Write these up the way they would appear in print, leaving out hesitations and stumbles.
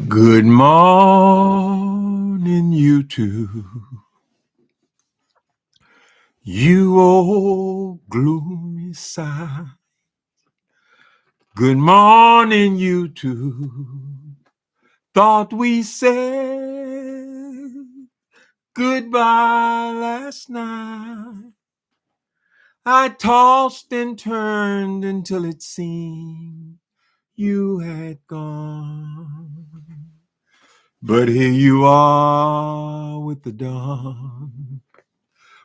Good morning, YouTube. You old gloomy side. Good morning, YouTube. Thought we said goodbye last night. I tossed and turned until it seemed you had gone. But here you are with the dawn.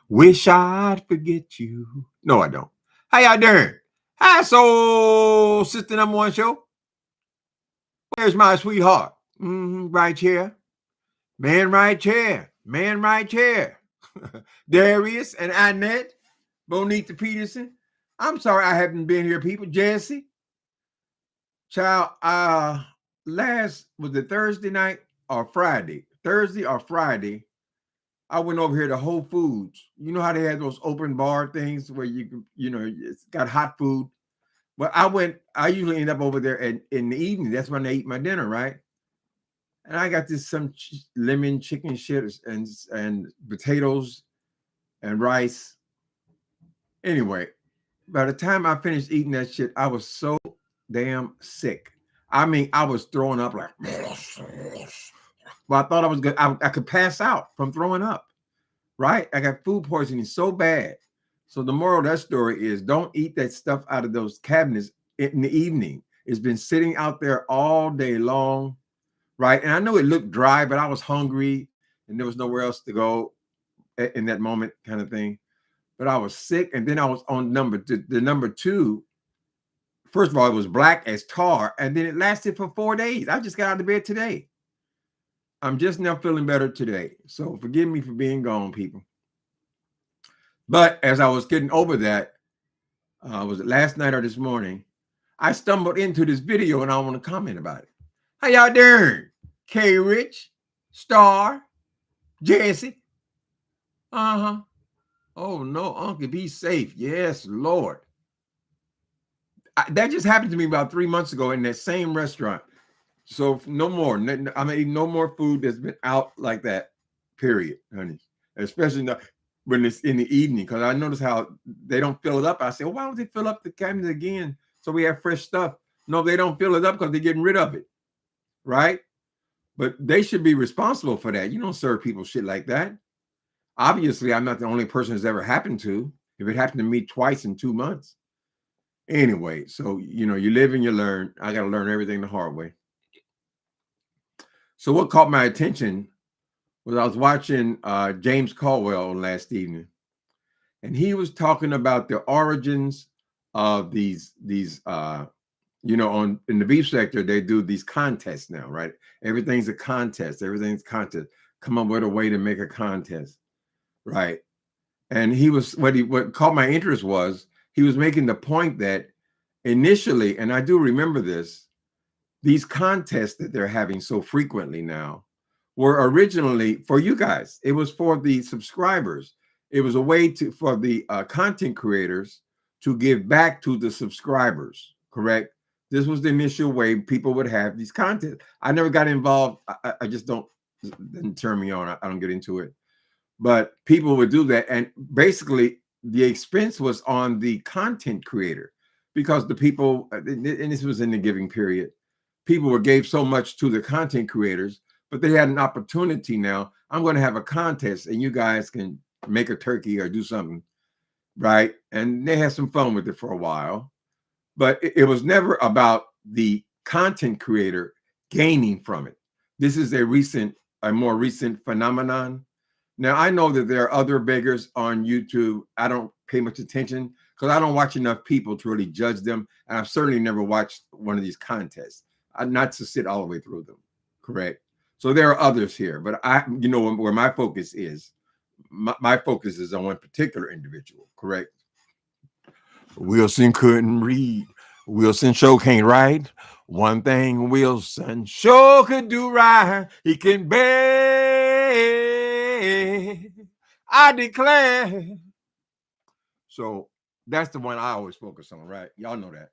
Wish I'd forget you. No, I don't. How y'all doing? Hi, Soul Sister Number One Show. Where's my sweetheart? Right here. Man right here. Man right here. Darius and Annette. Bonita Peterson. I'm sorry I haven't been here, people. Jesse. Child, last, was it Thursday night or Friday? Thursday or Friday, I went over here to Whole Foods. You know how they had those open bar things where you can, it's got hot food. But I usually end up over there in the evening. That's when I eat my dinner, right? And I got some lemon chicken shit and potatoes and rice. Anyway, by the time I finished eating that shit, I was so damn sick. I mean, I was throwing up like, well, I thought I was good. I could pass out from throwing up, right? I got food poisoning so bad. So the moral of that story is don't eat that stuff out of those cabinets in the evening. It's been sitting out there all day long, right? And I know it looked dry, but I was hungry and there was nowhere else to go in that moment kind of thing. But I was sick. And then I was on the number two. First of all, it was black as tar. And then it lasted for 4 days. I just got out of bed today. I'm just now feeling better today. So forgive me for being gone, people. But as I was getting over that, was it last night or this morning, I stumbled into this video and I want to comment about it. How y'all doing? K Rich, Star, Jesse. Oh no, Uncle, be safe. Yes, Lord. That just happened to me about 3 months ago in that same restaurant. So no more. I'm eating no more food that's been out like that. Period, honey. Especially not when it's in the evening, because I notice how they don't fill it up. I say, well, why don't they fill up the cabinets again so we have fresh stuff? No, they don't fill it up because they're getting rid of it, right? But they should be responsible for that. You don't serve people shit like that. Obviously, I'm not the only person it's ever happened to. If it happened to me twice in 2 months. Anyway, so, you live and you learn. I got to learn everything the hard way. So what caught my attention was I was watching James Caldwell last evening, and he was talking about the origins of these in the beef sector, they do these contests now, right? Everything's a contest. Everything's contest. Come up with a way to make a contest, right? And what caught my interest was he was making the point that initially, and I do remember this, these contests that they're having so frequently now were originally for you guys. It was for the subscribers. It was a way for the content creators to give back to the subscribers, correct? This was the initial way people would have these contests. I never got involved. I just didn't turn me on. I don't get into it. But people would do that. And basically, the expense was on the content creator because the people, and this was in the giving period, people gave so much to the content creators, but they had an opportunity now. I'm going to have a contest and you guys can make a turkey or do something, right? And they had some fun with it for a while, but it was never about the content creator gaining from it. This is a more recent phenomenon. Now, I know that there are other beggars on YouTube. I don't pay much attention because I don't watch enough people to really judge them. And I've certainly never watched one of these contests, not to sit all the way through them, correct? So there are others here, but where my focus is. My focus is on one particular individual, correct? Wilson couldn't read. Wilson sure can't write. One thing Wilson sure could do right, he can beg. I declare. So that's the one I always focus on, right? Y'all know that.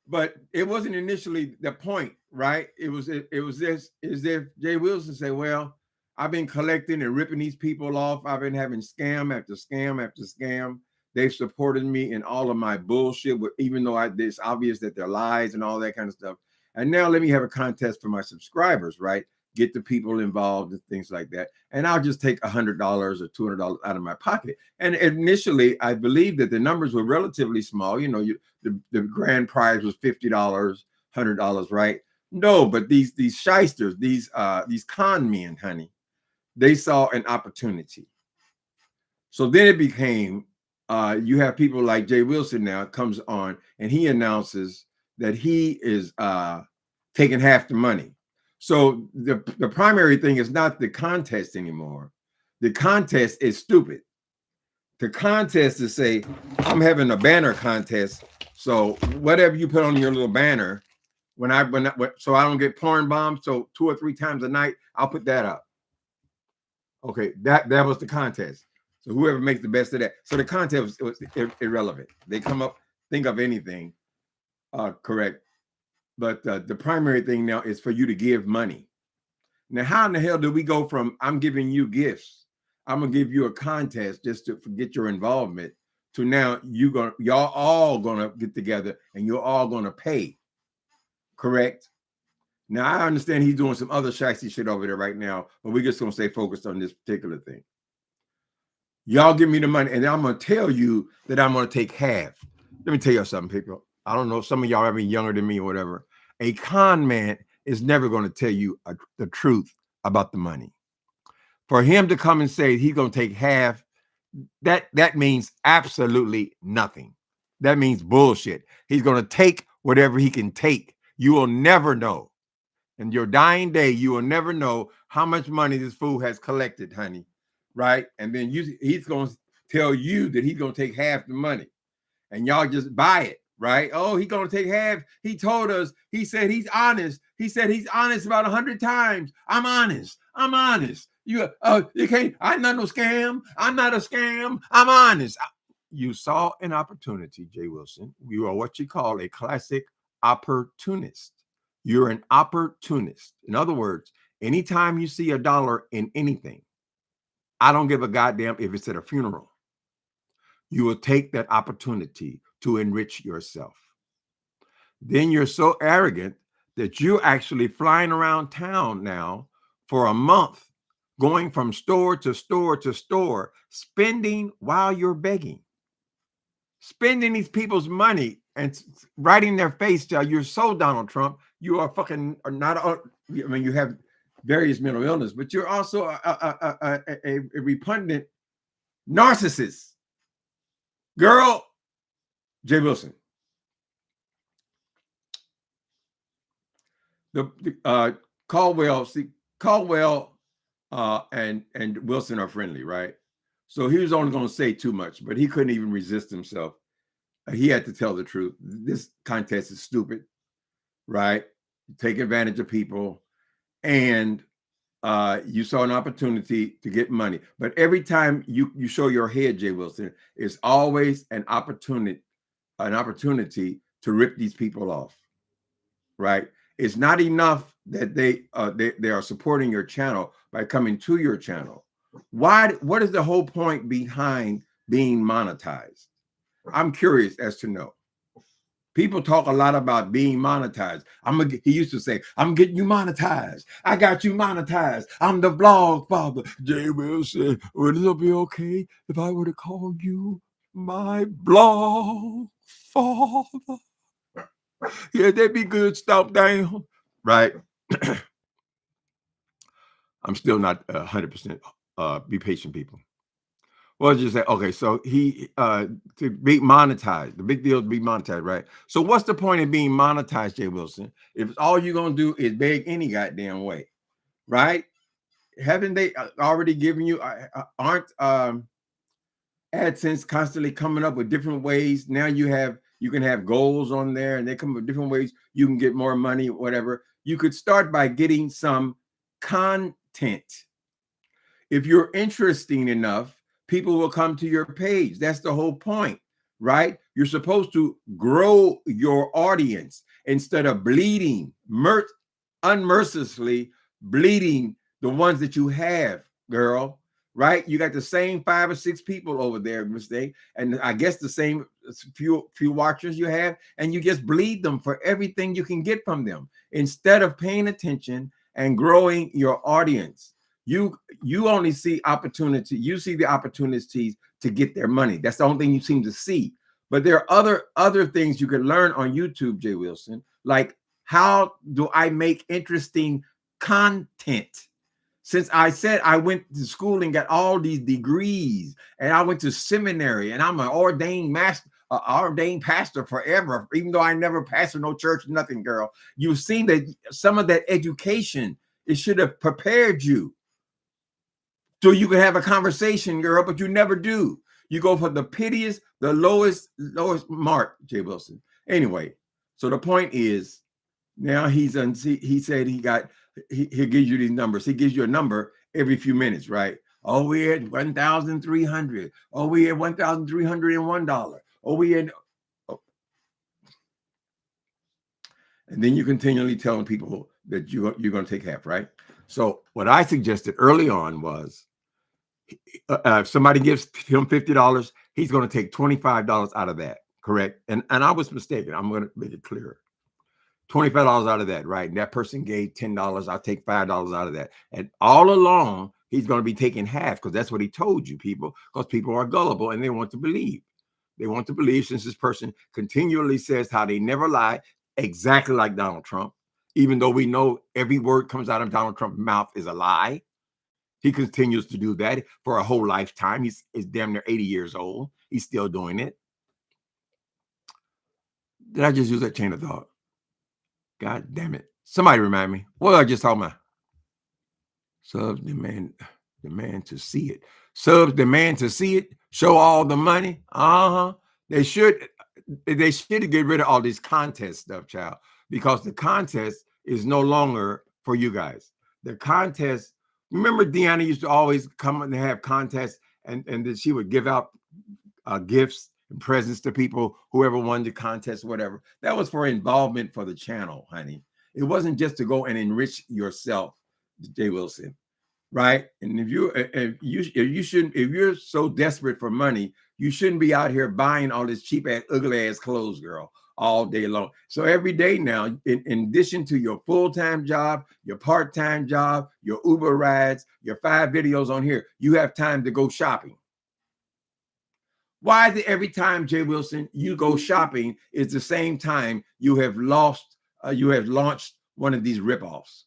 But it wasn't initially the point, right? It was this is if Jay Wilson say, well, I've been collecting and ripping these people off. I've been having scam after scam after scam. They've supported me in all of my bullshit, even though it's obvious that they're lies and all that kind of stuff. And now let me have a contest for my subscribers, right? Get the people involved and things like that. And I'll just take $100 or $200 out of my pocket. And initially, I believe that the numbers were relatively small. You know, the grand prize was $50, $100, right? No, but these shysters, these con men, honey, they saw an opportunity. So then it became, you have people like Jay Wilson now comes on and he announces that he is taking half the money. So the primary thing is not the contest anymore. The contest is stupid. The contest is say, I'm having a banner contest. So whatever you put on your little banner, so I don't get porn bombed. So 2 or 3 times a night, I'll put that up. Okay, that was the contest. So whoever makes the best of that. So the contest was irrelevant. They come up, think of anything, correct. But the primary thing now is for you to give money. Now, how in the hell do we go from I'm giving you gifts, I'm gonna give you a contest just to get your involvement, to now y'all all gonna get together and you're all gonna pay, correct? Now I understand he's doing some other shifty shit over there right now, but we're just gonna stay focused on this particular thing. Y'all give me the money, and I'm gonna tell you that I'm gonna take half. Let me tell you something, people. I don't know if some of y'all are younger than me or whatever. A con man is never going to tell you the truth about the money. For him to come and say he's going to take half, that means absolutely nothing. That means bullshit. He's going to take whatever he can take. You will never know. In your dying day, you will never know how much money this fool has collected, honey. Right? And then he's going to tell you that he's going to take half the money. And y'all just buy it. Right? Oh, he's going to take half. He told us, he said he's honest. He said he's honest about 100 times. I'm honest. I'm honest. You can't, I'm not no scam. I'm not a scam. I'm honest. You saw an opportunity, Jay Wilson. You are what you call a classic opportunist. You're an opportunist. In other words, anytime you see $1 in anything, I don't give a goddamn if it's at a funeral. You will take that opportunity to enrich yourself. Then you're so arrogant that you're actually flying around town now for a month, going from store to store to store, spending while you're begging, spending these people's money and writing their face till you're so Donald Trump. You are fucking not. I mean, you have various mental illness, but you're also a repugnant narcissist. Girl, Jay Wilson. Caldwell and Wilson are friendly, right? So he was only going to say too much, but he couldn't even resist himself. He had to tell the truth. This contest is stupid, right? Take advantage of people, and you saw an opportunity to get money. But every time you show your head, Jay Wilson, it's always an opportunity to rip these people off, right? It's not enough that they are supporting your channel by coming to your channel. What is the whole point behind being monetized? I'm curious as to know. People talk a lot about being monetized. He used to say, I'm getting you monetized. I got you monetized. I'm the vlog father. Jay Wilson, would it be okay if I were to call you my vlog father? Yeah, that'd be good. Stop down. Right. I'm still not 100%. Be patient, people. Well, just say, okay, so he to be monetized. The big deal is to be monetized, right? So what's the point of being monetized, Jay Wilson, if all you're gonna do is beg any goddamn way, right? Haven't they already given you? Aren't AdSense constantly coming up with different ways? Now you can have goals on there, and they come up with different ways you can get more money, whatever. You could start by getting some content. If you're interesting enough, people will come to your page. That's the whole point. right? You're supposed to grow your audience instead of bleeding, unmercifully bleeding the ones that you have, girl, right? You got the same 5 or 6 people over there, mistake, and I guess the same few watchers you have, and you just bleed them for everything you can get from them instead of paying attention and growing your audience. You only see opportunity. You see the opportunities to get their money. That's the only thing you seem to see. But there are other things you can learn on YouTube, Jay Wilson, like how do I make interesting content? Since I said I went to school and got all these degrees, and I went to seminary, and I'm an ordained master, ordained pastor forever, even though I never pastored no church, nothing, girl. You've seen that some of that education, it should have prepared you so you can have a conversation, girl, but you never do. You go for the piteous, the lowest mark, Jay Wilson. Anyway, so the point is, now he said he'll give you these numbers. He gives you a number every few minutes, right? Oh, we're at 1,300. Oh, we at $1,301. Oh, we at, oh. And then you continually telling people that you're going to take half, right? So what I suggested early on was, if somebody gives him $50, he's going to take $25 out of that, correct? And I was mistaken. I'm going to make it clearer. $25 out of that, right? And that person gave $10. I'll take $5 out of that. And all along, he's going to be taking half because that's what he told you, people, because people are gullible and they want to believe. They want to believe, since this person continually says how they never lie, exactly like Donald Trump, even though we know every word comes out of Donald Trump's mouth is a lie. He continues to do that for a whole lifetime. He's damn near 80 years old. He's still doing it. Did I just use that chain of thought? God damn it. Somebody remind me. What did I just talk about? Subs demand to see it. Subs demand to see it. Show all the money. They should get rid of all this contest stuff, child, because the contest is no longer for you guys. The contest, remember Deanna used to always come and have contests, and then she would give out gifts and presents to people, whoever won the contest, whatever. That was for involvement for the channel, honey. It wasn't just to go and enrich yourself, Jay Wilson, right? And if you're so desperate for money, you shouldn't be out here buying all this cheap ass, ugly ass clothes, girl, all day long. So every day now, in addition to your full-time job, your part-time job, your Uber rides, your 5 videos on here, you have time to go shopping. Why is it every time, Jay Wilson, you go shopping is the same time you have launched one of these ripoffs,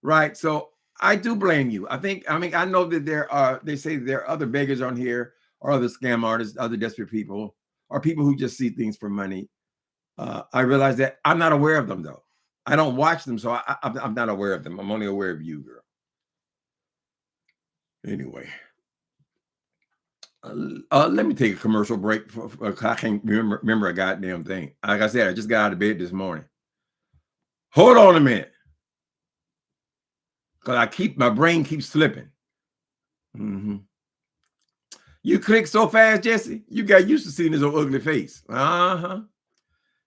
right? So I do blame you. I know that they say there are other beggars on here, or other scam artists, other desperate people, or people who just see things for money. I realize that I'm not aware of them, though. I don't watch them, so I'm not aware of them. I'm only aware of you, girl. Anyway. Let me take a commercial break. I can't remember a goddamn thing. Like I said, I just got out of bed this morning. Hold on a minute, because my brain keeps slipping. You click so fast, Jesse. You got used to seeing his old ugly face.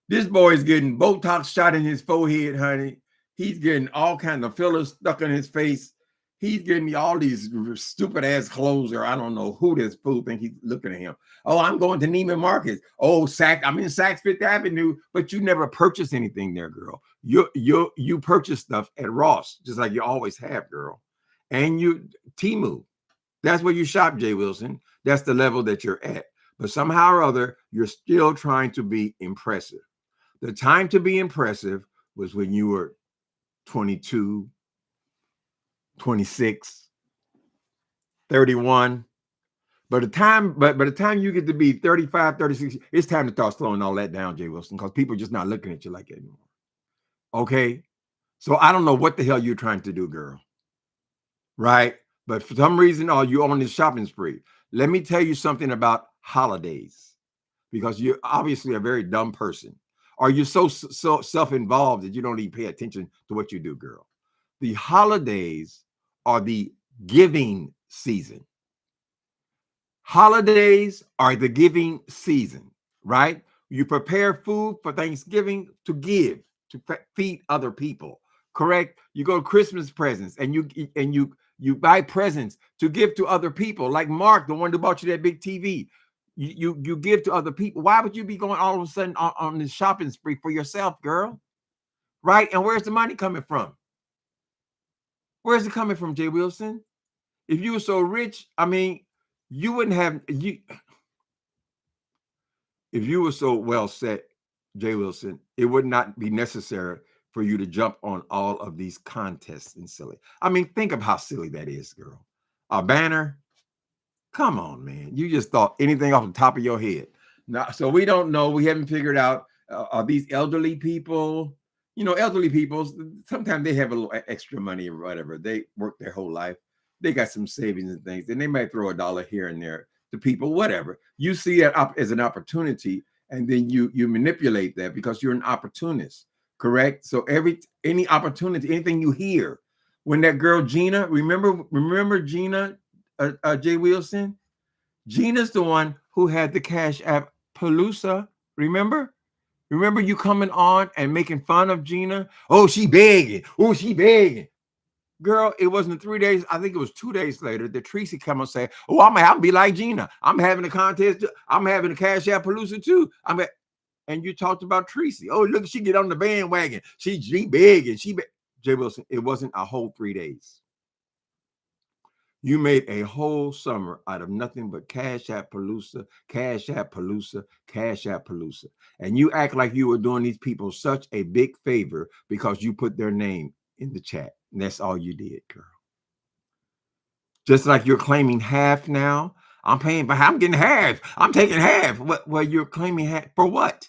This boy is getting Botox shot in his forehead, honey. He's getting all kinds of fillers stuck in his face. He's getting all these stupid ass clothes, or I don't know who this fool think he's looking at him. Oh, I'm going to Neiman Marcus. Oh, I'm in Saks Fifth Avenue, but you never purchase anything there, girl. You purchase stuff at Ross, just like you always have, girl. And you Temu. That's where you shop, Jay Wilson. That's the level that you're at. But somehow or other, you're still trying to be impressive. The time to be impressive was when you were 22, 26, 31. By the time you get to be 35, 36, it's time to start slowing all that down, Jay Wilson, because people are just not looking at you like that anymore. Okay? So I don't know what the hell you're trying to do, girl. Right? But for some reason, you're on this shopping spree. Let me tell you something about holidays, because you're obviously a very dumb person. Or you're so self-involved that you don't even pay attention to what you do, girl. The holidays are the giving season. Holidays are the giving season, right? You prepare food for Thanksgiving to give, to feed other people. Correct? You go to Christmas presents and you buy presents to give to other people, like Mark, the one who bought you that big TV. You give to other people. Why would you be going all of a sudden on this shopping spree for yourself, girl? Right? And where's the money coming from? Where's it coming from, Jay Wilson? If you were so rich, I mean, you wouldn't have you. If you were so well set, Jay Wilson, it would not be necessary for you to jump on all of these contests and silly. I mean, think of how silly that is, girl. A banner. Come on, man. You just thought anything off the top of your head. Now, so we don't know. We haven't figured out, are these elderly people, elderly people, sometimes they have a little extra money or whatever. They work their whole life. They got some savings and things, and they might throw a dollar here and there to people, whatever. You see it as an opportunity, and then you manipulate that because you're an opportunist, correct? So any opportunity, anything you hear, when that girl Gina, remember Gina, Jay Wilson? Gina's the one who had the Cash App Palooza. Remember? Remember you coming on and making fun of Gina? Oh, she begging. Oh, she begging. Girl, it wasn't 3 days. I think it was 2 days later that Tracy come and say, oh, I'm going to be like Gina. I'm having a contest. I'm having a Cash App Palooza too. And you talked about Tracy. Oh, look, she get on the bandwagon. She begging. Jay Wilson, it wasn't a whole 3 days. You made a whole summer out of nothing but Cash App Palooza, Cash App Palooza, Cash App Palooza. And you act like you were doing these people such a big favor because you put their name in the chat. And that's all you did, girl. Just like you're claiming half now. I'm getting half. I'm taking half. Well, you're claiming half for what?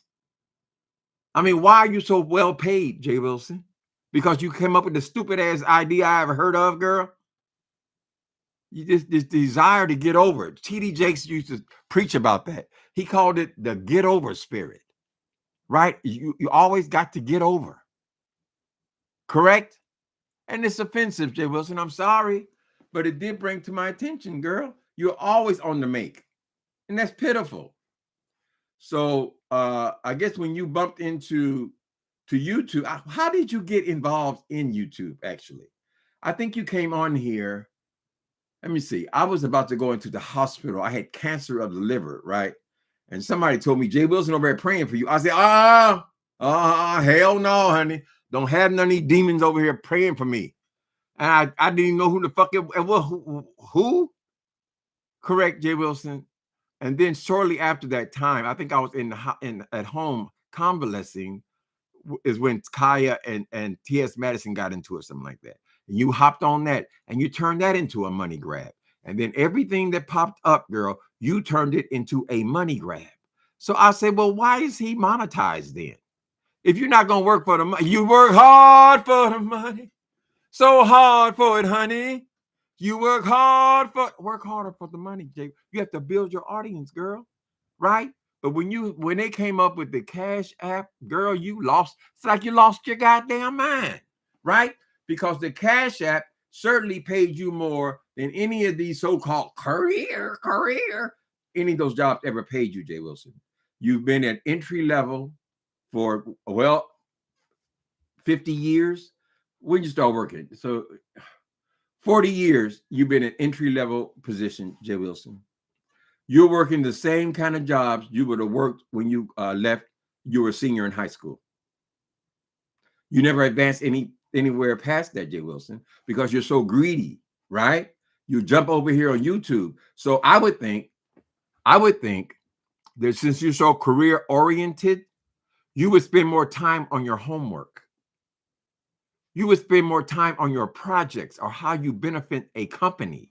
I mean, why are you so well paid, Jay Wilson? Because you came up with the stupid ass idea I ever heard of, girl? This desire to get over it. T.D. Jakes used to preach about that. He called it the get over spirit, right? You always got to get over, correct? And it's offensive, Jay Wilson. I'm sorry, but it did bring to my attention, girl. You're always on the make, and that's pitiful. So I guess when you bumped into YouTube, how did you get involved in YouTube, actually? I think you came on here. Let me see. I was about to go into the hospital. I had cancer of the liver, right? And somebody told me, Jay Wilson over there praying for you. I said, hell no, honey. Don't have none of these demons over here praying for me. And I didn't even know who the fuck it was. Who? Correct, Jay Wilson. And then shortly after that time, I think I was at home convalescing, is when Kaya and T.S. Madison got into it, something like that. And you hopped on that and you turned that into a money grab. And then everything that popped up, girl, you turned it into a money grab. So I said, well, why is he monetized then? If you're not going to work for the money, you work hard for the money. So hard for it, honey. You work harder for the money, Jay. You have to build your audience, girl. Right? But when they came up with the Cash App, girl, you lost. It's like you lost your goddamn mind, right? Because the Cash App certainly paid you more than any of these so-called career, any of those jobs ever paid you, Jay Wilson. You've been at entry level for, 50 years. When you start working? So 40 years, you've been at entry level position, Jay Wilson. You're working the same kind of jobs you would have worked when you left. You were a senior in high school. You never advanced anywhere past that, Jay Wilson, because you're so greedy, right? You jump over here on YouTube. So I would think that since you're so career oriented, you would spend more time on your homework. You would spend more time on your projects or how you benefit a company.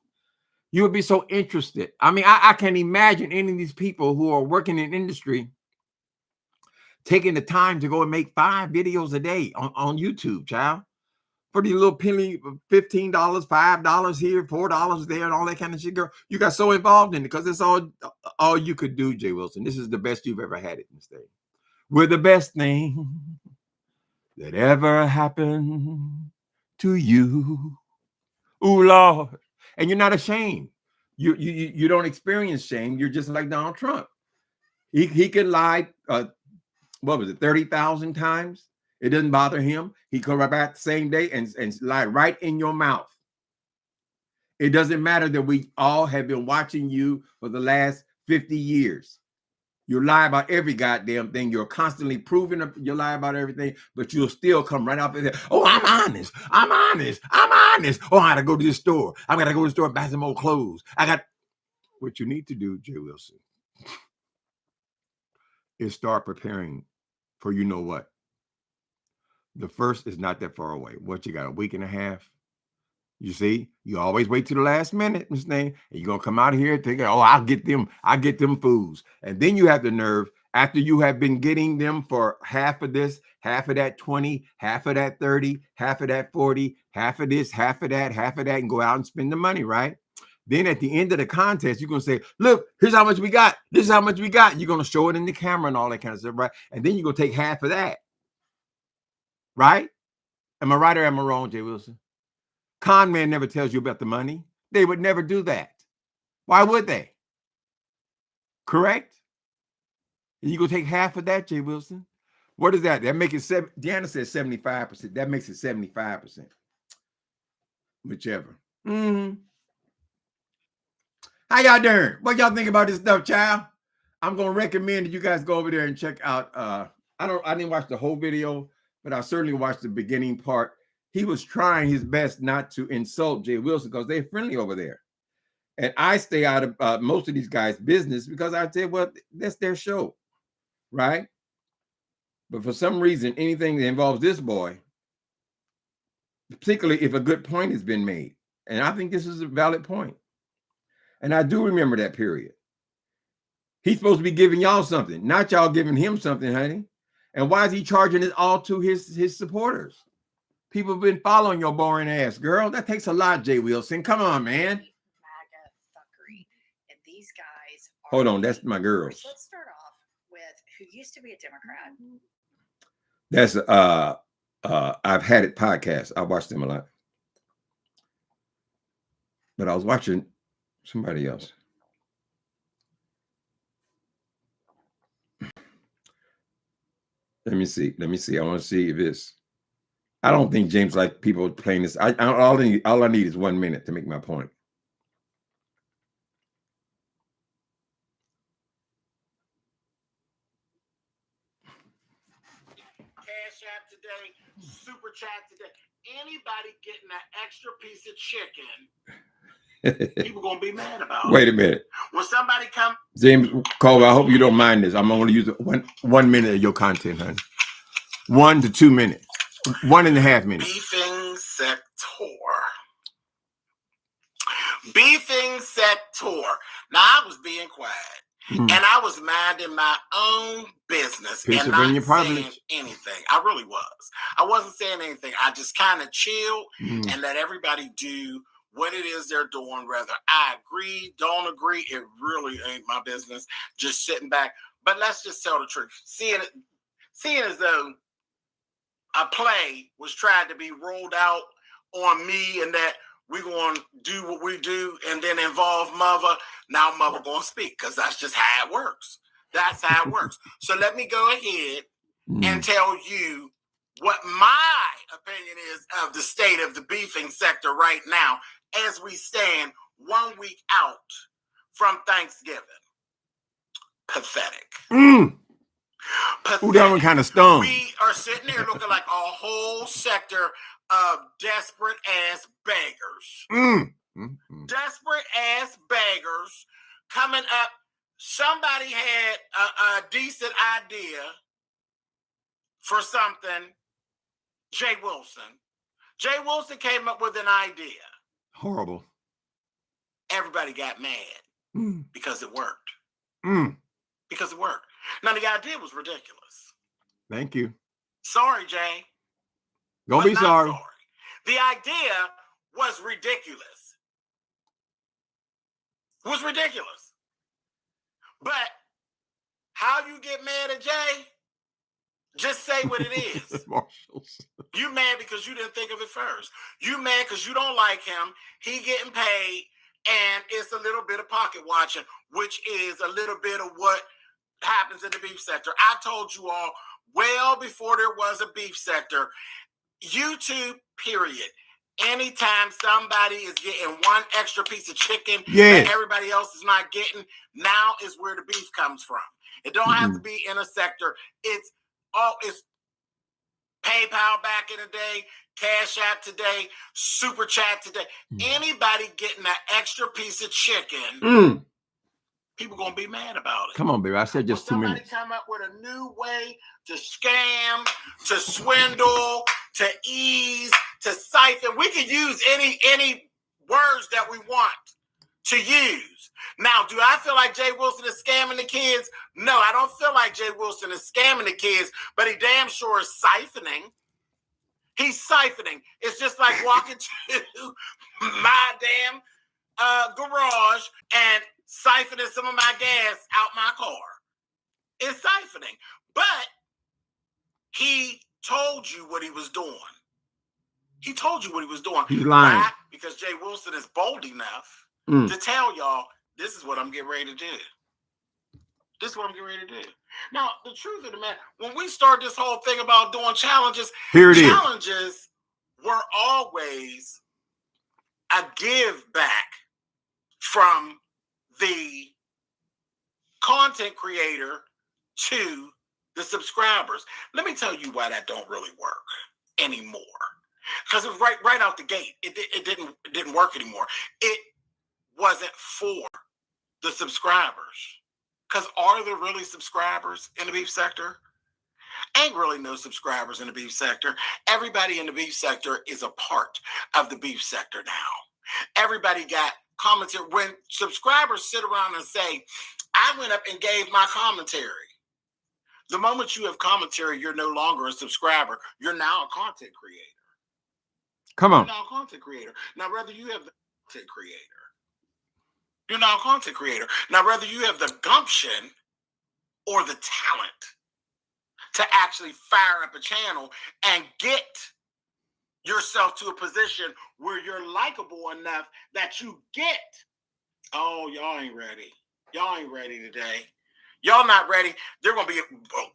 You would be so interested. I mean, I can't imagine any of these people who are working in industry taking the time to go and make 5 videos a day on YouTube, child. For these little penny, $15, $5 here, $4 there, and all that kind of shit, girl. You got so involved in it because it's all you could do, Jay Wilson. This is the best you've ever had it in this thing. We're the best thing that ever happened to you. Ooh, Lord. And you're not ashamed. You don't experience shame. You're just like Donald Trump. He can lie. What was it? 30,000 times. It doesn't bother him. He come right back the same day and lie right in your mouth. It doesn't matter that we all have been watching you for the last 50 years. You lie about every goddamn thing. You're constantly proving you lie about everything, but you'll still come right out there. Oh, I'm honest. I'm honest. I'm honest. Oh, I gotta go to the store. I gotta go to the store and buy some more clothes. I got what you need to do, Jay Wilson, is start preparing for you know what. The first is not that far away. What you got, a week and a half? You see, you always wait to the last minute, Miss Name, and you're gonna come out of here thinking, oh, I'll get them fools. And then you have the nerve, after you have been getting them for half of this, half of that 20, half of that 30, half of that 40, half of this, half of that, and go out and spend the money, right? Then at the end of the contest, you're gonna say, look, here's how much we got. This is how much we got. You're gonna show it in the camera and all that kind of stuff, right? And then you're gonna take half of that. Right? Am I right or am I wrong, Jay Wilson? Con man never tells you about the money. They would never do that. Why would they? Correct? And you go take half of that, Jay Wilson. What is that? That makes it Deanna says 75%. That makes it 75%. Whichever. Mm-hmm. How y'all doing? What y'all think about this stuff, child? I'm gonna recommend that you guys go over there and check out. I didn't watch the whole video, but I certainly watched the beginning part. He was trying his best not to insult Jay Wilson because they're friendly over there. And I stay out of most of these guys' business because I said, well, that's their show, right? But for some reason, anything that involves this boy, particularly if a good point has been made, and I think this is a valid point. And I do remember that period. He's supposed to be giving y'all something, not y'all giving him something, honey. And why is he charging it all to his supporters? People have been following your boring ass, girl. That takes a lot, Jay Wilson. Come on, man. And these guys hold on, that's my girls. Let's start off with who used to be a Democrat. That's I've Had It podcast. I watched them a lot. But I was watching somebody else. Let me see. I want to see if it's. I don't think James like people playing this. All I need is 1 minute to make my point. Cash App today, Super Chat today. Anybody getting an extra piece of chicken, people gonna be mad about it. Wait a minute. When somebody come, James Culver, I hope you don't mind this. I'm only using 1 minute of your content, honey. 1 to 2 minutes. 1.5 minutes. Beefing sector. Now I was being quiet. And I was minding my own business and not saying anything. I really was. I wasn't saying anything. I just kind of chilled and let everybody do what it is they're doing. Whether I agree, don't agree, it really ain't my business. Just sitting back. But let's just tell the truth. Seeing as though a play was tried to be rolled out on me and that we're going to do what we do and then involve Mother. Now Mother going to speak because that's just how it works. That's how it works. So let me go ahead and tell you what my opinion is of the state of the beefing sector right now as we stand 1 week out from Thanksgiving. Pathetic. Pathetic. Ooh, that one kind of stung. We are sitting there looking like a whole sector of desperate ass beggars. Desperate ass beggars coming up. Somebody had a decent idea for something. Jay Wilson came up with an idea. Horrible. Everybody got mad because it worked. Because it worked. Now the idea was ridiculous. Thank you. Sorry, Jay. Don't be sorry. The idea was ridiculous. But how you get mad at Jay? Just say what it is. Marshalls. You mad because you didn't think of it first. You mad because you don't like him. He getting paid And it's a little bit of pocket watching, which is a little bit of what happens in the beef sector. I told you all well before there was a beef sector, YouTube, period. Anytime somebody is getting one extra piece of chicken that everybody else is not getting, now is where the beef comes from. It don't have to be in a sector. It's PayPal back in the day, Cash App today, Super Chat today. Anybody getting an extra piece of chicken, people gonna be mad about it. Come on, baby. I said just 2 minutes. Somebody come up with a new way to scam, to swindle, to ease, to siphon. We can use any words that we want to use. Now, do I feel like Jay Wilson is scamming the kids? No, I don't feel like Jay Wilson is scamming the kids, but he damn sure is siphoning. He's siphoning. It's just like walking to my damn garage and siphoning some of my gas out my car. It's siphoning. But he told you what he was doing. He told you what he was doing. He's lying. Why? Because Jay Wilson is bold enough to tell y'all, this is what I'm getting ready to do. This is what I'm getting ready to do. Now, the truth of the matter, when we start this whole thing about doing challenges, challenges were always a give back from the content creator to the subscribers. Let me tell you why that don't really work anymore. Because right out the gate, it didn't work anymore. It wasn't for the subscribers. Because are there really subscribers in the beef sector? Ain't really no subscribers in the beef sector. Everybody in the beef sector is a part of the beef sector now. Everybody got commentary. When subscribers sit around and say, I went up and gave my commentary. The moment you have commentary, you're no longer a subscriber. You're now a content creator. Come on. You're now a content creator. Now, whether you have the content creator, you're now a content creator. Now, whether you have the gumption or the talent to actually fire up a channel and get yourself to a position where you're likable enough that you get, oh, y'all ain't ready. Y'all ain't ready today. Y'all not ready. There going to be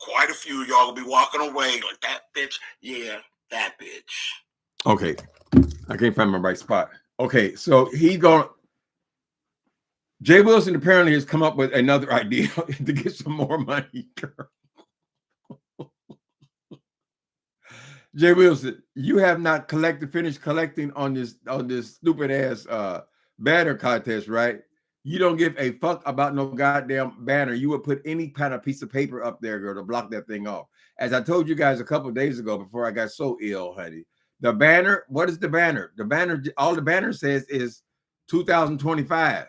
quite a few of y'all will be walking away like, that bitch. Yeah, that bitch. Okay. I can't find my right spot. Okay, so he's going. Jay Wilson apparently has come up with another idea to get some more money. Jay Wilson, you have not finished collecting on this stupid ass banner contest, right? You don't give a fuck about no goddamn banner. You would put any kind of piece of paper up there, girl, to block that thing off. As I told you guys a couple of days ago before I got so ill, honey. The banner, what is the banner? The banner, all the banner says is 2025.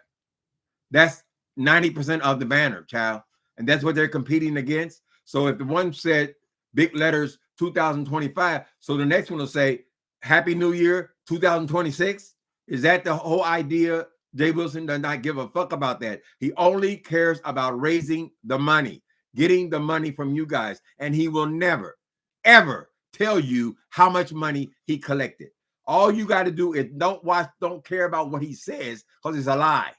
That's 90% of the banner, child. And that's what they're competing against. So if the one said big letters 2025, so the next one will say Happy New Year 2026. Is that the whole idea? Jay Wilson does not give a fuck about that. He only cares about raising the money, getting the money from you guys. And he will never, ever tell you how much money he collected. All you got to do is don't care about what he says, because it's a lie.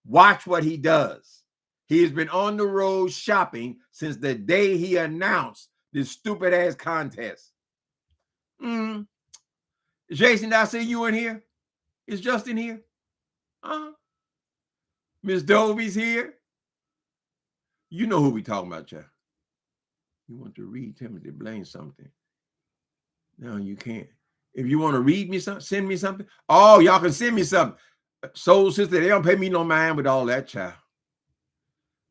Watch what he does. He has been on the road shopping since the day he announced this stupid ass contest. Jason, did I see you in here? Is Justin here? Miss Dovey's here. You know who we talking about, child. You want to read Timothy Blaine something? No, you can't. If you want to read me something, send me something. Oh, y'all can send me something. Soul Sister, they don't pay me no mind with all that, child.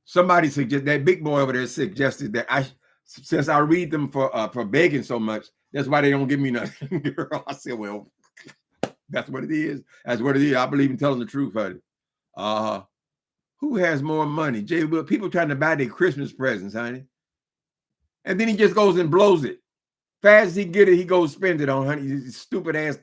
Somebody suggested, that big boy over there suggested that since I read them for begging so much, that's why they don't give me nothing, girl. I said, well, that's what it is. That's what it is. I believe in telling the truth, honey. Who has more money? Jay Will. People trying to buy their Christmas presents, honey. And then he just goes and blows it. Fast as he get it, he goes spend it on, honey, these stupid ass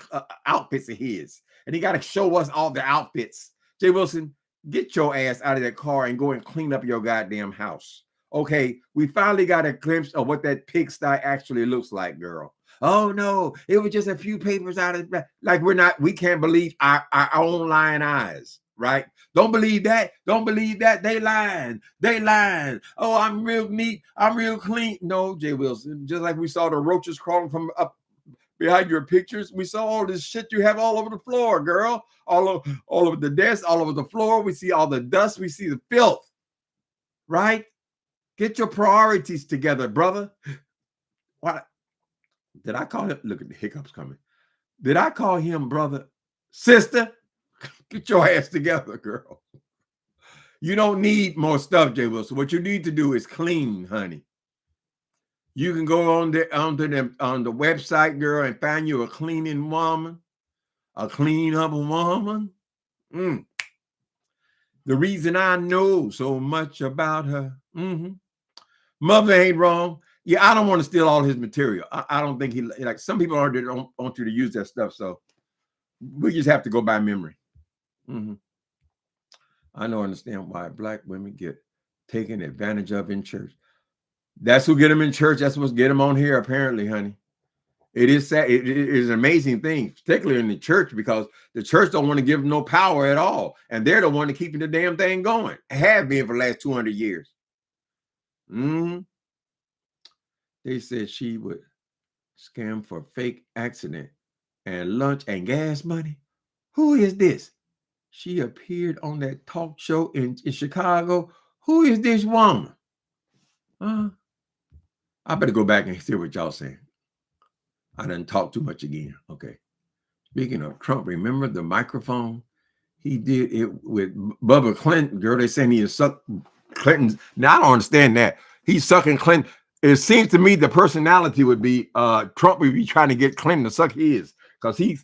outfits of his. And he got to show us all the outfits. Jay Wilson, get your ass out of that car and go and clean up your goddamn house. Okay, we finally got a glimpse of what that pigsty actually looks like, girl. Oh no, it was just a few papers out of like we can't believe our own lying eyes, right? Don't believe that. Don't believe that. They lying. They lying. Oh, I'm real neat. I'm real clean. No, Jay Wilson. Just like we saw the roaches crawling from up behind your pictures, we saw all this shit you have all over the floor, girl. All over the desk, all over the floor. We see all the dust. We see the filth, right? Get your priorities together, brother. What did I call him? Look at the hiccups coming. Did I call him brother? Sister? Get your ass together, girl. You don't need more stuff, Jay Wilson. What you need to do is clean, honey. You can go on the website, girl, and find you a cleaning woman, a clean up woman. The reason I know so much about her. Mother ain't wrong. Yeah, I don't want to steal all his material. I don't think he like some people don't want you to use that stuff. So we just have to go by memory. I don't understand why black women get taken advantage of in church. That's who get them in church. That's what's get them on here, apparently, honey. It is sad. It is an amazing thing, particularly in the church, because the church don't want to give them no power at all. And they're the one that keeping the damn thing going. Have been for the last 200 years. They said she would scam for fake accident and lunch and gas money. Who is this? She appeared on that talk show in Chicago. Who is this woman? I better go back and hear what y'all saying. I done talk too much again. Okay. Speaking of Trump, remember the microphone? He did it with Bubba Clinton. Girl, they saying he sucked Clinton's. Now, I don't understand that. He's sucking Clinton. It seems to me the personality would be Trump would be trying to get Clinton to suck his, because he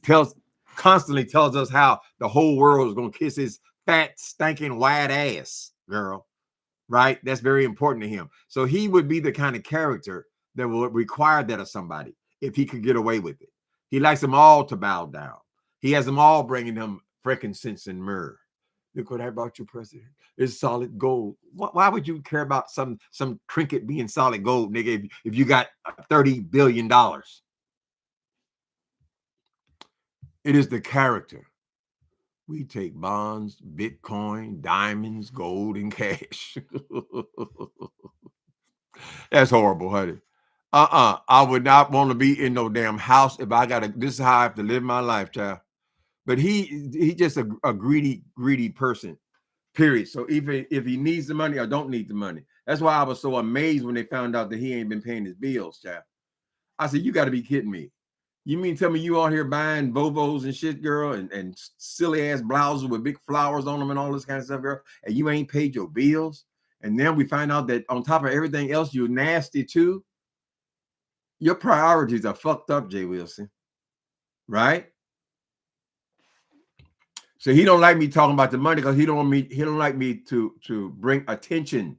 constantly tells us how the whole world is going to kiss his fat, stinking, white ass, girl. Right? That's very important to him. So he would be the kind of character that would require that of somebody if he could get away with it. He likes them all to bow down. He has them all bringing them frankincense and myrrh. Look what I brought you, President. It's solid gold. Why would you care about some trinket being solid gold, nigga, if you got $30 billion? It is the character. We take bonds, Bitcoin, diamonds, gold, and cash. That's horrible, honey. I would not want to be in no damn house if I got this is how I have to live my life, child. But he just a greedy person, period. So even if he needs the money or don't need the money. That's why I was so amazed when they found out that he ain't been paying his bills, child. I said, you got to be kidding me. You mean tell me you out here buying Bobos and shit, girl, and silly ass blouses with big flowers on them and all this kind of stuff, girl, and you ain't paid your bills? And then we find out that on top of everything else, you're nasty too. Your priorities are fucked up, Jay Wilson. Right? So he don't like me talking about the money because he don't like me to bring attention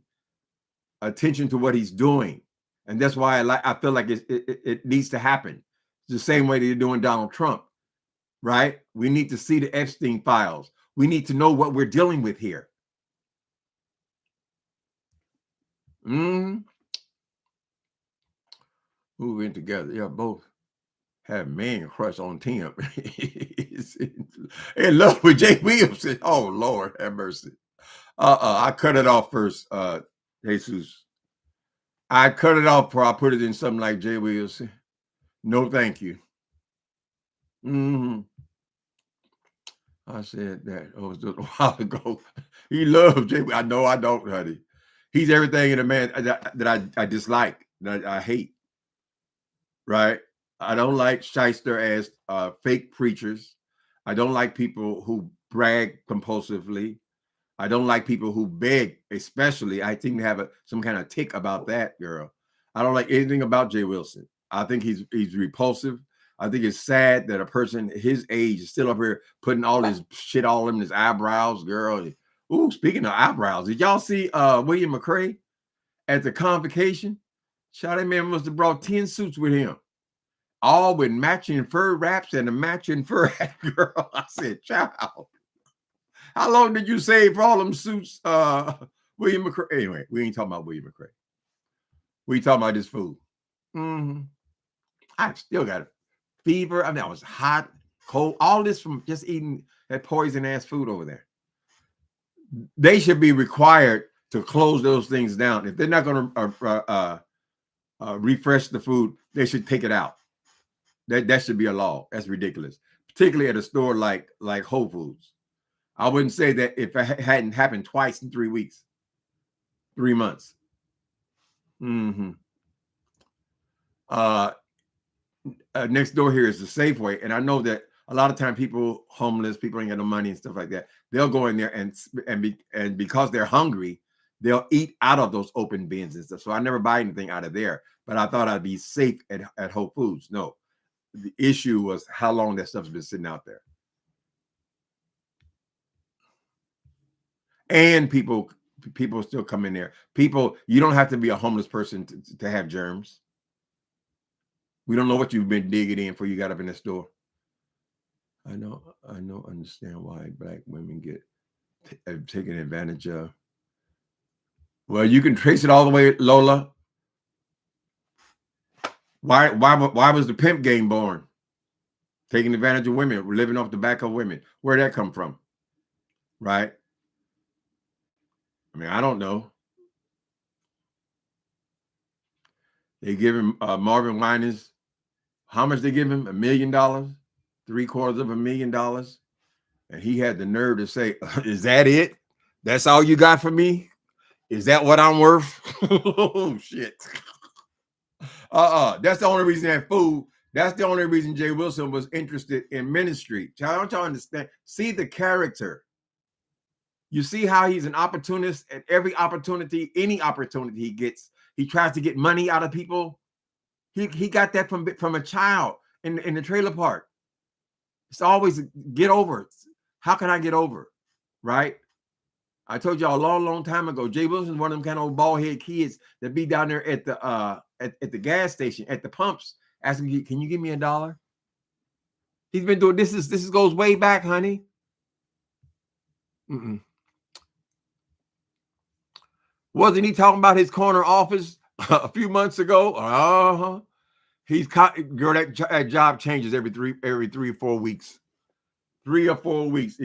to what he's doing. And that's why I feel like it needs to happen. It's the same way that you're doing Donald Trump, right? We need to see the Epstein files. We need to know what we're dealing with here. Moving together. Yeah, both have man crush on Tim. In love with Jay Wilson. Oh, Lord, have mercy. I cut it off first, Jesus. I cut it off before I put it in something like Jay Wilson. No, thank you. I said that just a while ago. He loves Jay. I know I don't, honey. He's everything in a man that I dislike, that I hate. Right? I don't like shyster as fake preachers. I don't like people who brag compulsively. I don't like people who beg, especially. I think they have some kind of tick about that, girl. I don't like anything about Jay Wilson. I think he's repulsive. I think it's sad that a person his age is still up here putting all this shit all in his eyebrows, girl. Ooh, speaking of eyebrows, did y'all see William McRae at the convocation? Child, that man must have brought 10 suits with him, all with matching fur wraps and a matching fur hat, girl. I said, child, how long did you save for all them suits, William McRae? Anyway, we ain't talking about William McRae. We talking about this food. I still got a fever. I mean, I was hot, cold, all this from just eating that poison ass food over there. they should be required to close those things down. If they're not going to refresh the food, they should take it out. That should be a law. That's ridiculous, particularly at a store like Whole Foods. I wouldn't say that if it hadn't happened twice in 3 weeks, 3 months. Next door here is the Safeway, and I know that a lot of time people, homeless people, ain't got no money and stuff like that. They'll go in there and because they're hungry, they'll eat out of those open bins and stuff. So I never buy anything out of there. But I thought I'd be safe at Whole Foods. No, the issue was how long that stuff's been sitting out there. And people still come in there. People, you don't have to be a homeless person to have germs. We don't know what you've been digging in before you got up in the store. I understand why black women get taken advantage of. Well, you can trace it all the way, Lola. Why was the pimp game born? Taking advantage of women, living off the back of women. Where'd that come from? Right? I mean, I don't know. They give him Marvin Winans. How much they give him? $1 million, $750,000, and he had the nerve to say, "Is that it? That's all you got for me? Is that what I'm worth?" Oh shit! That's the only reason that fool. That's the only reason Jay Wilson was interested in ministry. Don't y'all understand? See the character. You see how he's an opportunist at every opportunity, any opportunity he gets, he tries to get money out of people. He got that from a child in the trailer park. It's always get over. How can I get over? Right? I told y'all a long time ago, Jay Wilson's one of them kind of old bald head kids that be down there at the gas station, at the pumps, asking, "Can you give me $1?" He's been doing this goes way back, honey. Wasn't he talking about his corner office a few months ago? Girl, that job changes every 3 or 4 weeks. 3 or 4 weeks.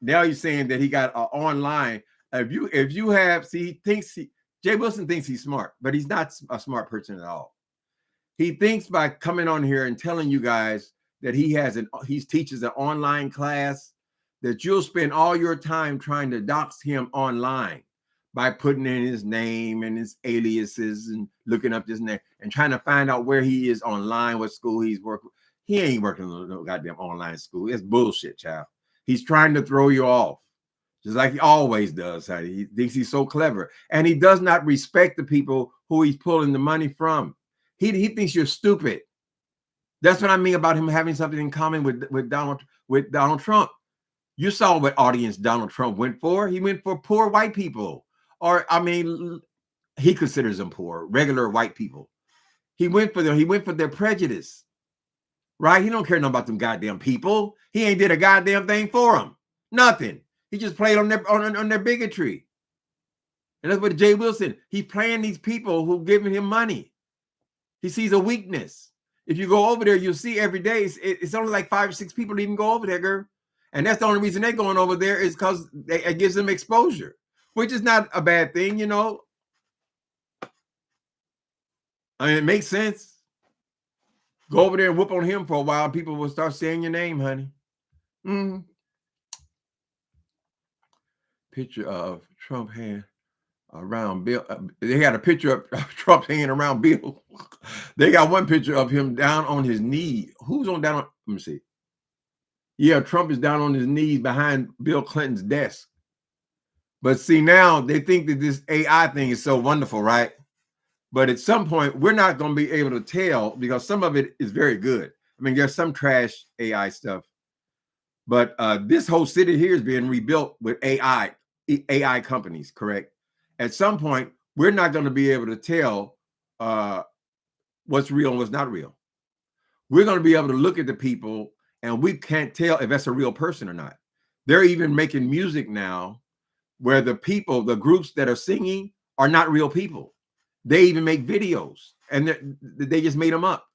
Now he's saying that he got online. If you have, see, Jay Wilson thinks he's smart, but he's not a smart person at all. He thinks by coming on here and telling you guys that he teaches an online class, that you'll spend all your time trying to dox him online by putting in his name and his aliases and looking up his name and trying to find out where he is online, what school he's working. He ain't working on no goddamn online school. It's bullshit, child. He's trying to throw you off, just like he always does. He thinks he's so clever, and he does not respect the people who he's pulling the money from. He thinks you're stupid. That's what I mean about him having something in common with Donald Trump. You saw what audience Donald Trump went for. He went for poor white people. Or, I mean, he considers them poor, regular white people. He went for them. He went for their prejudice, right? He don't care nothing about them goddamn people. He ain't did a goddamn thing for them. Nothing. He just played on their bigotry. And that's what Jay Wilson, he's playing these people who giving him money. He sees a weakness. If you go over there, you'll see every day, it's only like 5 or 6 people that even go over there, girl. And that's the only reason they're going over there is because it gives them exposure, which is not a bad thing, you know. I mean, it makes sense. Go over there and whoop on him for a while. People will start saying your name, honey. Picture of Trump hand around Bill. They got a picture of Trump's hand around Bill. They got one picture of him down on his knee. Who's on down on? Let me see. Yeah, Trump is down on his knees behind Bill Clinton's desk. But see, now they think that this AI thing is so wonderful, right? But at some point, we're not going to be able to tell because some of it is very good. I mean, there's some trash AI stuff. But this whole city here is being rebuilt with AI companies, correct? At some point, we're not going to be able to tell what's real and what's not real. We're going to be able to look at the people and we can't tell if that's a real person or not. They're even making music now where the people, the groups that are singing are not real people. They even make videos and they just made them up.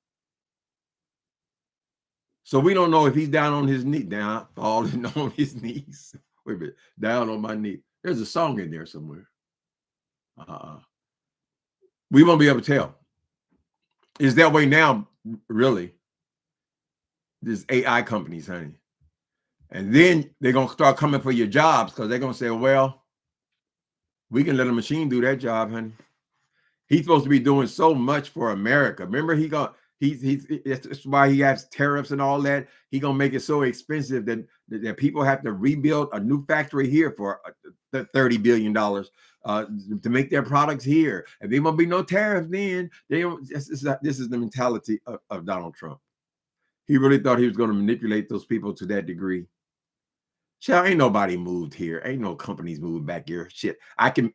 So we don't know if he's down on his knee, falling on his knees. Wait a minute, down on my knee. There's a song in there somewhere. We won't be able to tell. It's that way now, really. There's AI companies, honey. And then they're going to start coming for your jobs because they're going to say, well, we can let a machine do that job, honey. He's supposed to be doing so much for America. Remember, that's why he has tariffs and all that. He's going to make it so expensive that people have to rebuild a new factory here for $30 billion to make their products here. And there won't be no tariffs then. This is the mentality of Donald Trump. He really thought he was going to manipulate those people to that degree. Child, ain't nobody moved here. Ain't no companies moving back here. Shit. I can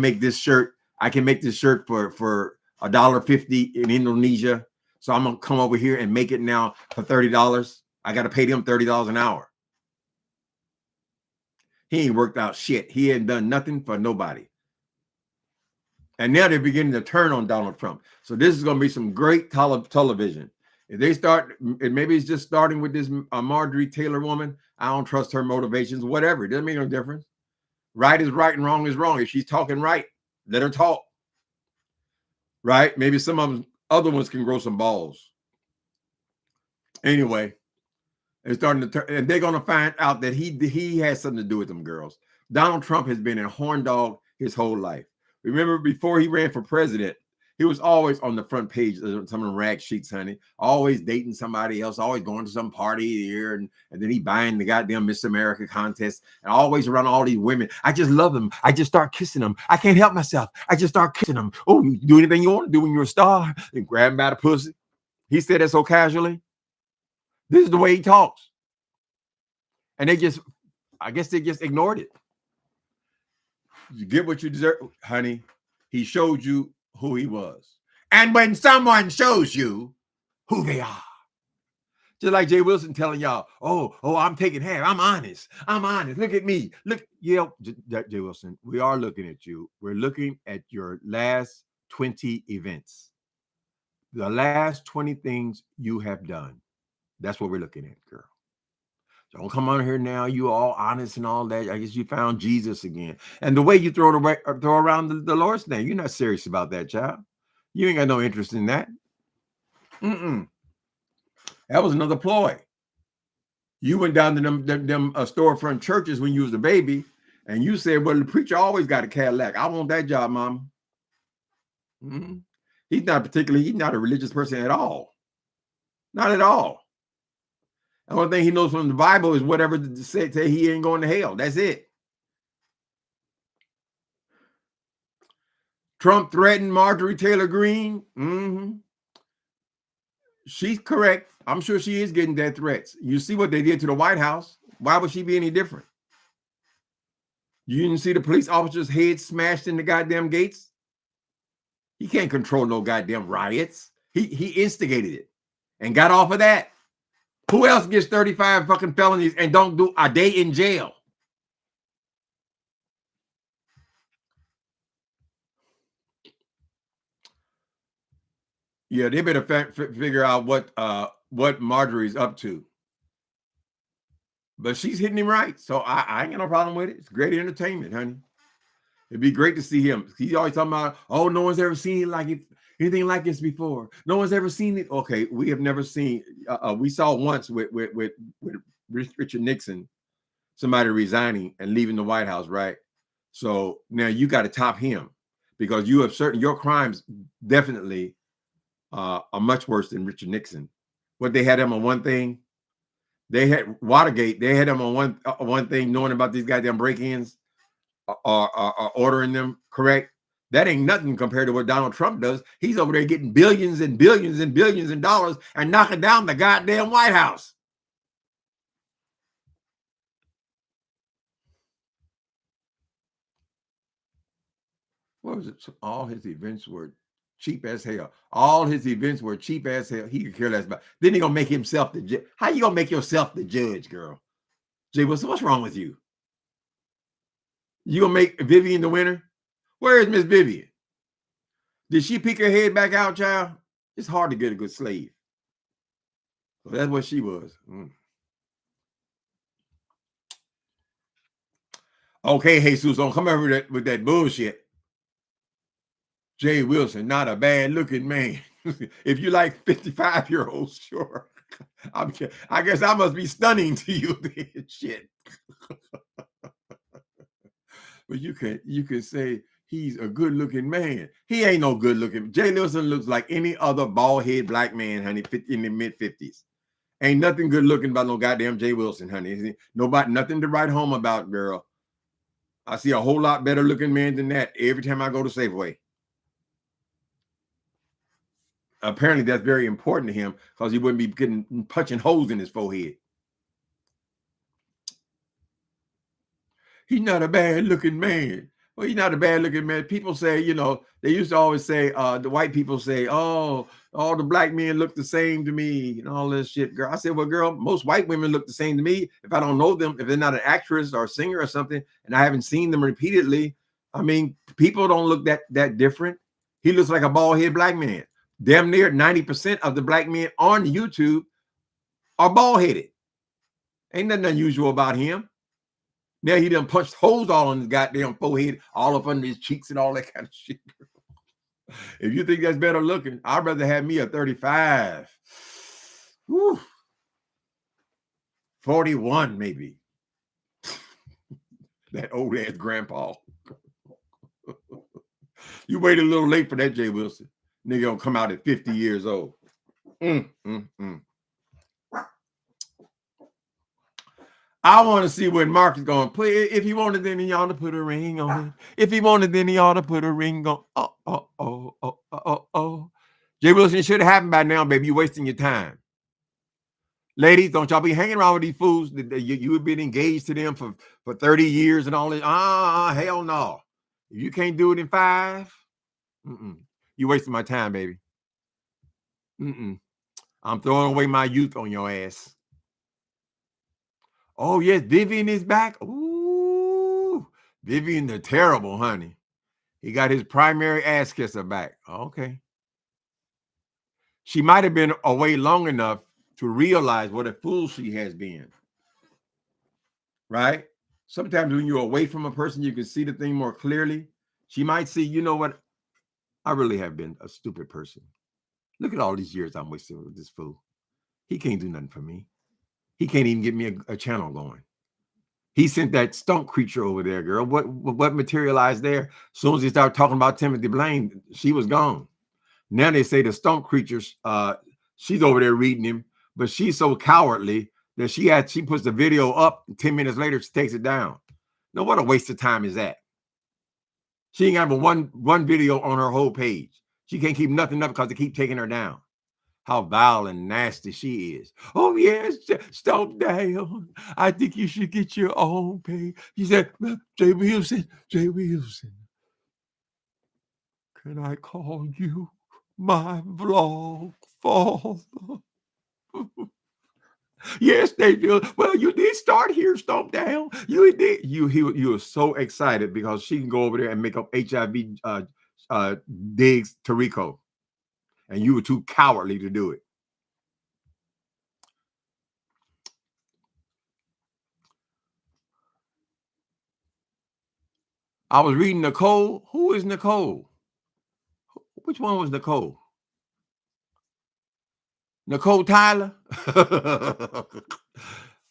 make this shirt. I can make this shirt for $1.50 in Indonesia. So I'm gonna come over here and make it now for $30. I gotta pay them $30 an hour. He ain't worked out shit. He ain't done nothing for nobody. And now they're beginning to turn on Donald Trump. So this is gonna be some great television. If they start, and maybe it's just starting with this Marjorie Taylor woman. I don't trust her motivations, whatever. It doesn't make no difference. Right is right and wrong is wrong. If she's talking right, let her talk. Right? Maybe some of them, other ones can grow some balls. Anyway, it's starting to turn, and they're going to find out that he has something to do with them girls. Donald Trump has been a horn dog his whole life. Remember, before he ran for president, he was always on the front page of some of the rag sheets, honey. Always dating somebody else, always going to some party here, and then he buying the goddamn Miss America contest, and always around all these women. I just love them. I just start kissing them. I can't help myself. I just start kissing them. Oh, you do anything you want to do when you're a star, and grab him by the pussy. He said that so casually. This is the way he talks. And I guess they just ignored it. You get what you deserve, honey. He showed you who he was. And when someone shows you who they are, just like Jay Wilson telling y'all, oh, I'm taking half. I'm honest. Look at me. Look, yeah, Jay Wilson, we are looking at you. We're looking at your last 20 events. The last 20 things you have done. That's what we're looking at, girl. Don't come on here now. You all honest and all that. I guess you found Jesus again. And the way you throw around the Lord's name, you're not serious about that, child. You ain't got no interest in that. That was another ploy. You went down to them storefront churches when you was a baby, and you said, well, the preacher always got a Cadillac. I want that job, mama. He's not a religious person at all. Not at all. The only thing he knows from the Bible is whatever to say he ain't going to hell. That's it. Trump threatened Marjorie Taylor Greene. She's correct. I'm sure she is getting death threats. You see what they did to the White House. Why would she be any different? You didn't see the police officer's head smashed in the goddamn gates? He can't control no goddamn riots. He instigated it and got off of that. Who else gets 35 fucking felonies and don't do a day in jail? Yeah, they better figure out what Marjorie's up to. But she's hitting him right, so I ain't got no problem with it. It's great entertainment, honey. It'd be great to see him. He's always talking about, oh, no one's ever seen anything like this before. No one's ever seen it. Okay, we have never seen. We saw once with Richard Nixon, somebody resigning and leaving the White House, right? So now you got to top him because you have your crimes definitely are much worse than Richard Nixon. What they had him on one thing, they had Watergate. They had him on one thing, knowing about these goddamn break-ins. Are ordering them correct. That ain't nothing compared to what Donald Trump does. He's over there getting billions and billions and billions of dollars and knocking down the goddamn White House. What was it? All his events were cheap as hell. All his events were cheap as hell. He could care less about. Then he gonna make himself the judge. How you gonna make yourself the judge, girl? Jay Wilson, what's wrong with you? You gonna make Vivian the winner? Where is Miss Vivian? Did she peek her head back out, child? It's hard to get a good slave. So that's what she was. Okay, Jesus, don't come over with that bullshit. Jay Wilson, not a bad looking man. If you like 55-year-olds, sure. I guess I must be stunning to you. Shit. But you can say he's a good looking man. He ain't no good looking. Jay Wilson looks like any other bald head black man, honey, in the mid 50s. Ain't nothing good looking about no goddamn Jay Wilson, honey. Nobody, nothing to write home about, girl. I see a whole lot better looking man than that every time I go to Safeway. Apparently, that's very important to him because he wouldn't be punching holes in his forehead. He's not a bad looking man. Well, he's not a bad looking man. People say, you know, they used to always say, the white people say, oh, all the black men look the same to me and all this shit, girl. I said, well, girl, most white women look the same to me. If I don't know them, if they're not an actress or a singer or something, and I haven't seen them repeatedly, I mean, people don't look that different. He looks like a bald head black man. Damn near 90% of the black men on YouTube are bald headed. Ain't nothing unusual about him. Now he done punched holes all on his goddamn forehead, all up under his cheeks and all that kind of shit. If you think that's better looking, I'd rather have me a 35. Whew. 41 maybe. That old ass grandpa. You waited a little late for that, Jay Wilson. Nigga gonna come out at 50 years old. I want to see what Mark is going to play. If he wanted, then he ought to put a ring on it. If he wanted, then he ought to put a ring on. Jay Wilson, it should have happened by now, baby. You're wasting your time. Ladies, don't y'all be hanging around with these fools. You have been engaged to them for 30 years and all this. Hell no. If you can't do it in 5, you're wasting my time, baby. I'm throwing away my youth on your ass. Oh, yes, Vivian is back. Ooh, Vivian the terrible, honey. He got his primary ass kisser back. Okay. She might have been away long enough to realize what a fool she has been. Right? Sometimes when you're away from a person, you can see the thing more clearly. She might see, you know what? I really have been a stupid person. Look at all these years I'm wasting with this fool. He can't do nothing for me. He can't even get me a channel going. He sent that stump creature over there, girl. What materialized there? As soon as he started talking about Timothy Blaine, she was gone. Now they say the stump creatures, she's over there reading him, but she's so cowardly that she puts the video up. 10 minutes later, she takes it down. Now, what a waste of time is that? She ain't got one video on her whole page. She can't keep nothing up because they keep taking her down. How vile and nasty she is. Oh, yes, stop down. I think you should get your own pay. He said, Jay Wilson, can I call you my vlog father? Yes, David. Well, you did start here, Stomp Down. You did. You were so excited because she can go over there and make up HIV digs to Rico. And you were too cowardly to do it. I was reading Nicole. Who is Nicole? Which one was Nicole? Nicole Tyler?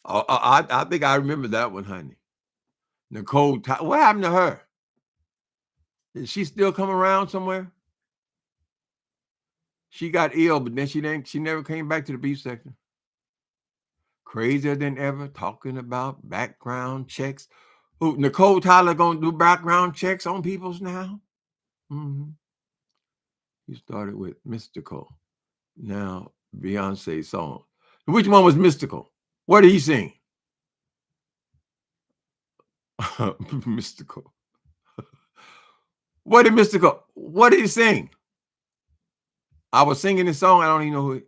I think I remember that one, honey. Nicole Tyler. What happened to her? Is she still come around somewhere? She got ill, but then she never came back to the beef section. Crazier than ever, talking about background checks. Who, Nicole Tyler gonna do background checks on people's now? He started with Mystical. Now Beyonce song. Which one was Mystical? What did he sing? Mystical. What did Mystical? What did he sing? I was singing this song. I don't even know who.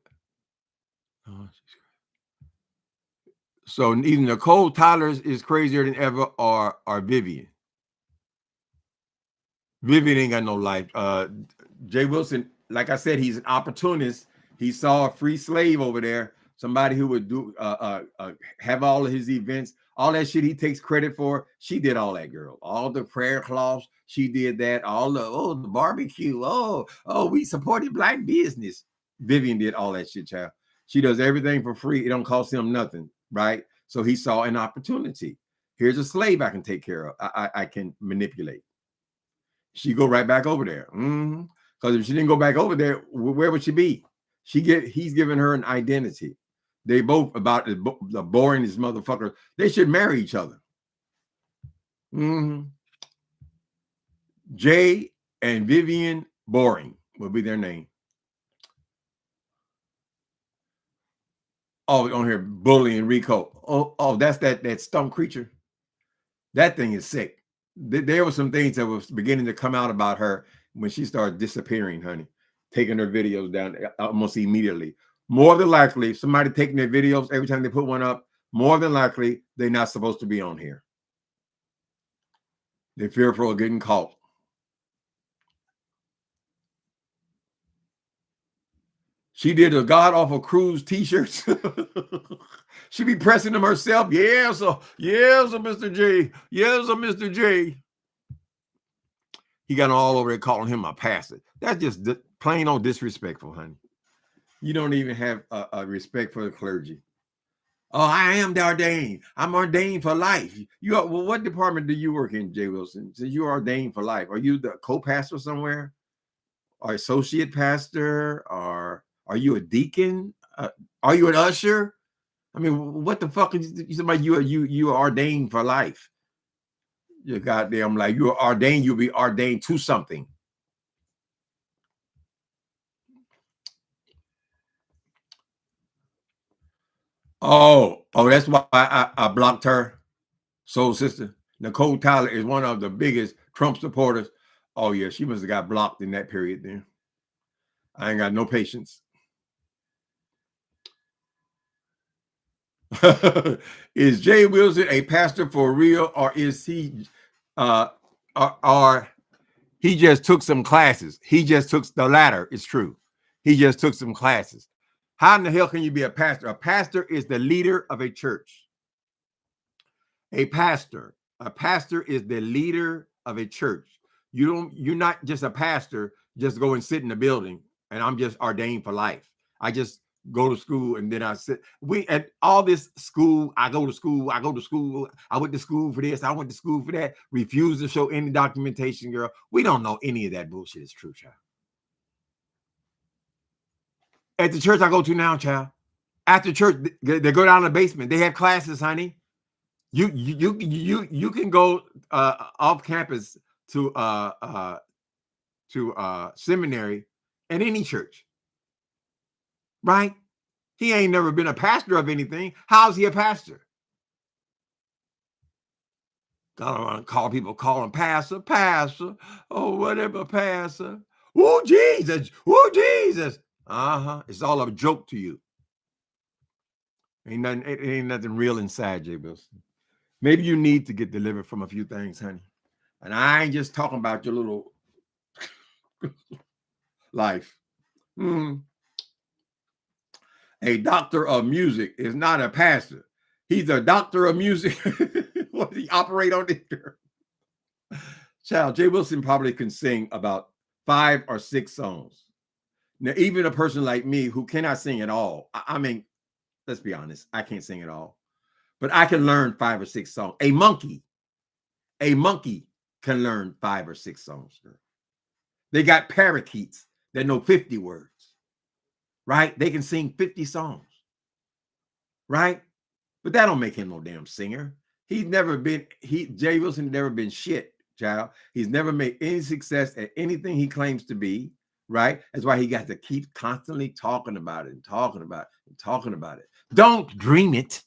So either Nicole Tyler is crazier than ever, or Vivian. Vivian ain't got no life. Jay Wilson, like I said, he's an opportunist. He saw a free slave over there, somebody who would do have all of his events, All that shit he takes credit for, she did all that, girl. All the prayer cloths, she did that. All the barbecue. We supported black business. Vivian did all that shit, child. She does everything for free. It don't cost him nothing, right? So he saw an opportunity. Here's a slave I can take care of. I can manipulate. She go right back over there. Because if she didn't go back over there, where would she be? He's giving her an identity. They both about the boringest motherfuckers. They should marry each other. Jay and Vivian Boring will be their name. Oh, on here, Bully and Rico. Oh, that's that stump creature. That thing is sick. There were some things that was beginning to come out about her when she started disappearing, honey, taking her videos down almost immediately. More than likely, somebody taking their videos every time they put one up, more than likely, they're not supposed to be on here. They're fearful of getting caught. She did a God Awful Cruise t-shirts. She be pressing them herself. Yes, Mr. J. Yes, Mr. J. He got all over there calling him a pastor. That's just plain old disrespectful, honey. You don't even have a respect for the clergy. Oh, I am the ordained. I'm ordained for life. What department do you work in, Jay Wilson? Since you're ordained for life, are you the co-pastor somewhere, or associate pastor, or are you a deacon? Are you an usher? I mean, what the fuck is somebody? You are ordained for life. You goddamn, like, you are ordained. You'll be ordained to something. Oh, that's why I blocked her. Soul Sister Nicole Tyler is one of the biggest Trump supporters. Oh yeah, she must have got blocked in that period then. I ain't got no patience. Is Jay Wilson a pastor for real, or is he or he just took some classes? He just took the latter. It's true. He just took some classes. How in the hell can you be a pastor? A pastor is the leader of a church. A pastor is the leader of a church. You're not just a pastor, just go and sit in the building and I'm just ordained for life. I just go to school and then I sit. At all this school, I go to school. I went to school for this. I went to school for that. Refuse to show any documentation, girl. We don't know any of that bullshit is true, child. At the church I go to now, child, after church, they go down to the basement. They have classes, honey. You can go off campus to seminary at any church, right? He ain't never been a pastor of anything. How's he a pastor? I don't want to call him pastor. Oh, whatever, pastor. Oh, Jesus. It's all a joke to you. Ain't nothing real inside, Jay Wilson. Maybe you need to get delivered from a few things, honey. And I ain't just talking about your little life. A doctor of music is not a pastor. He's a doctor of music. What does he operate on this girl? Child, Jay Wilson probably can sing about 5 or 6 songs. Now, even a person like me who cannot sing at all, I mean, let's be honest, I can't sing at all. But I can learn 5 or 6 songs. A monkey can learn 5 or 6 songs, girl. They got parakeets that know 50 words, right? They can sing 50 songs, right? But that don't make him no damn singer. Jay Wilson never been shit, child. He's never made any success at anything he claims to be, right? That's why he got to keep constantly talking about it and talking about it. Don't dream it.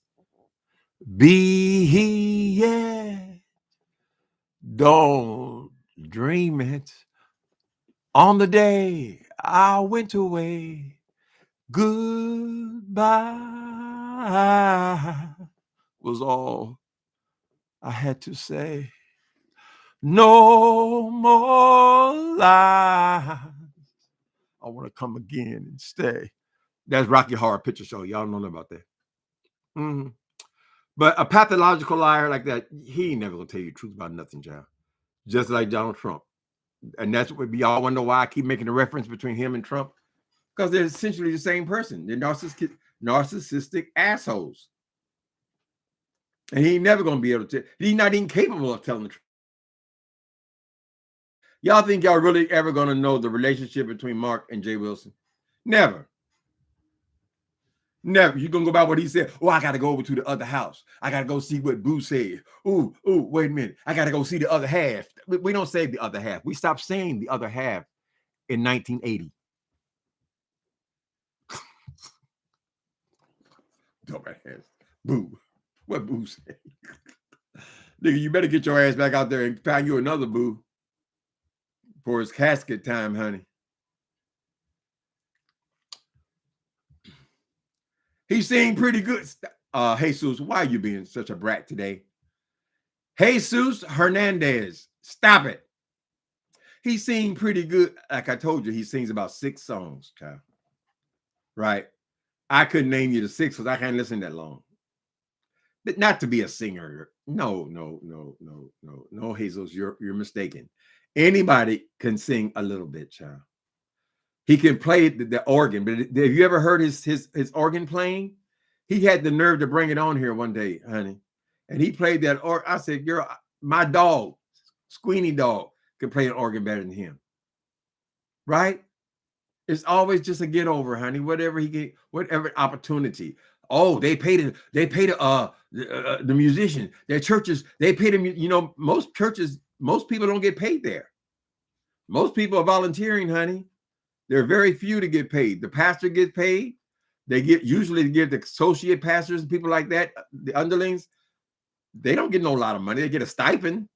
Be he yet. Don't dream it. On the day I went away, goodbye was all I had to say. No more lies. I want to come again and stay. That's Rocky Horror Picture Show. Y'all know about that. But a pathological liar like that, he ain't never gonna tell you the truth about nothing, child. Just like Donald Trump. And that's what we all wonder why I keep making the reference between him and Trump. Because they're essentially the same person. They're narcissistic assholes. And he ain't never gonna be able to. He's not even capable of telling the truth. Y'all think y'all really ever gonna know the relationship between Mark and Jay Wilson? Never. Never. You're gonna go by what he said. Oh, I gotta go over to the other house. I gotta go see what Boo said. Ooh, wait a minute. I gotta go see the other half. We don't say the other half. We stopped saying the other half in 1980. Dumbass. Boo. What Boo said? Nigga, you better get your ass back out there and find you another Boo for his casket time, honey. He seemed pretty good. Jesus, why are you being such a brat today? Jesus Hernandez, stop it. He seemed pretty good. Like I told you, he sings about 6 songs, child. Right? I couldn't name you the 6 because I can't listen that long. But not to be a singer. No, Jesus, you're mistaken. Anybody can sing a little bit, child. He can play the organ, but have you ever heard his organ playing? He had the nerve to bring it on here one day, honey. And he played that organ. I said, girl, my dog, Squeenie dog, can play an organ better than him. Right? It's always just a get over, honey. Whatever he get, whatever opportunity. Oh, they paid the musician. Their churches, they paid him. You know, most churches, most people don't get paid there. Most people are volunteering, honey. There are very few to get paid. The pastor gets paid. They usually give the associate pastors and people like that, the underlings. They don't get no lot of money. They get a stipend.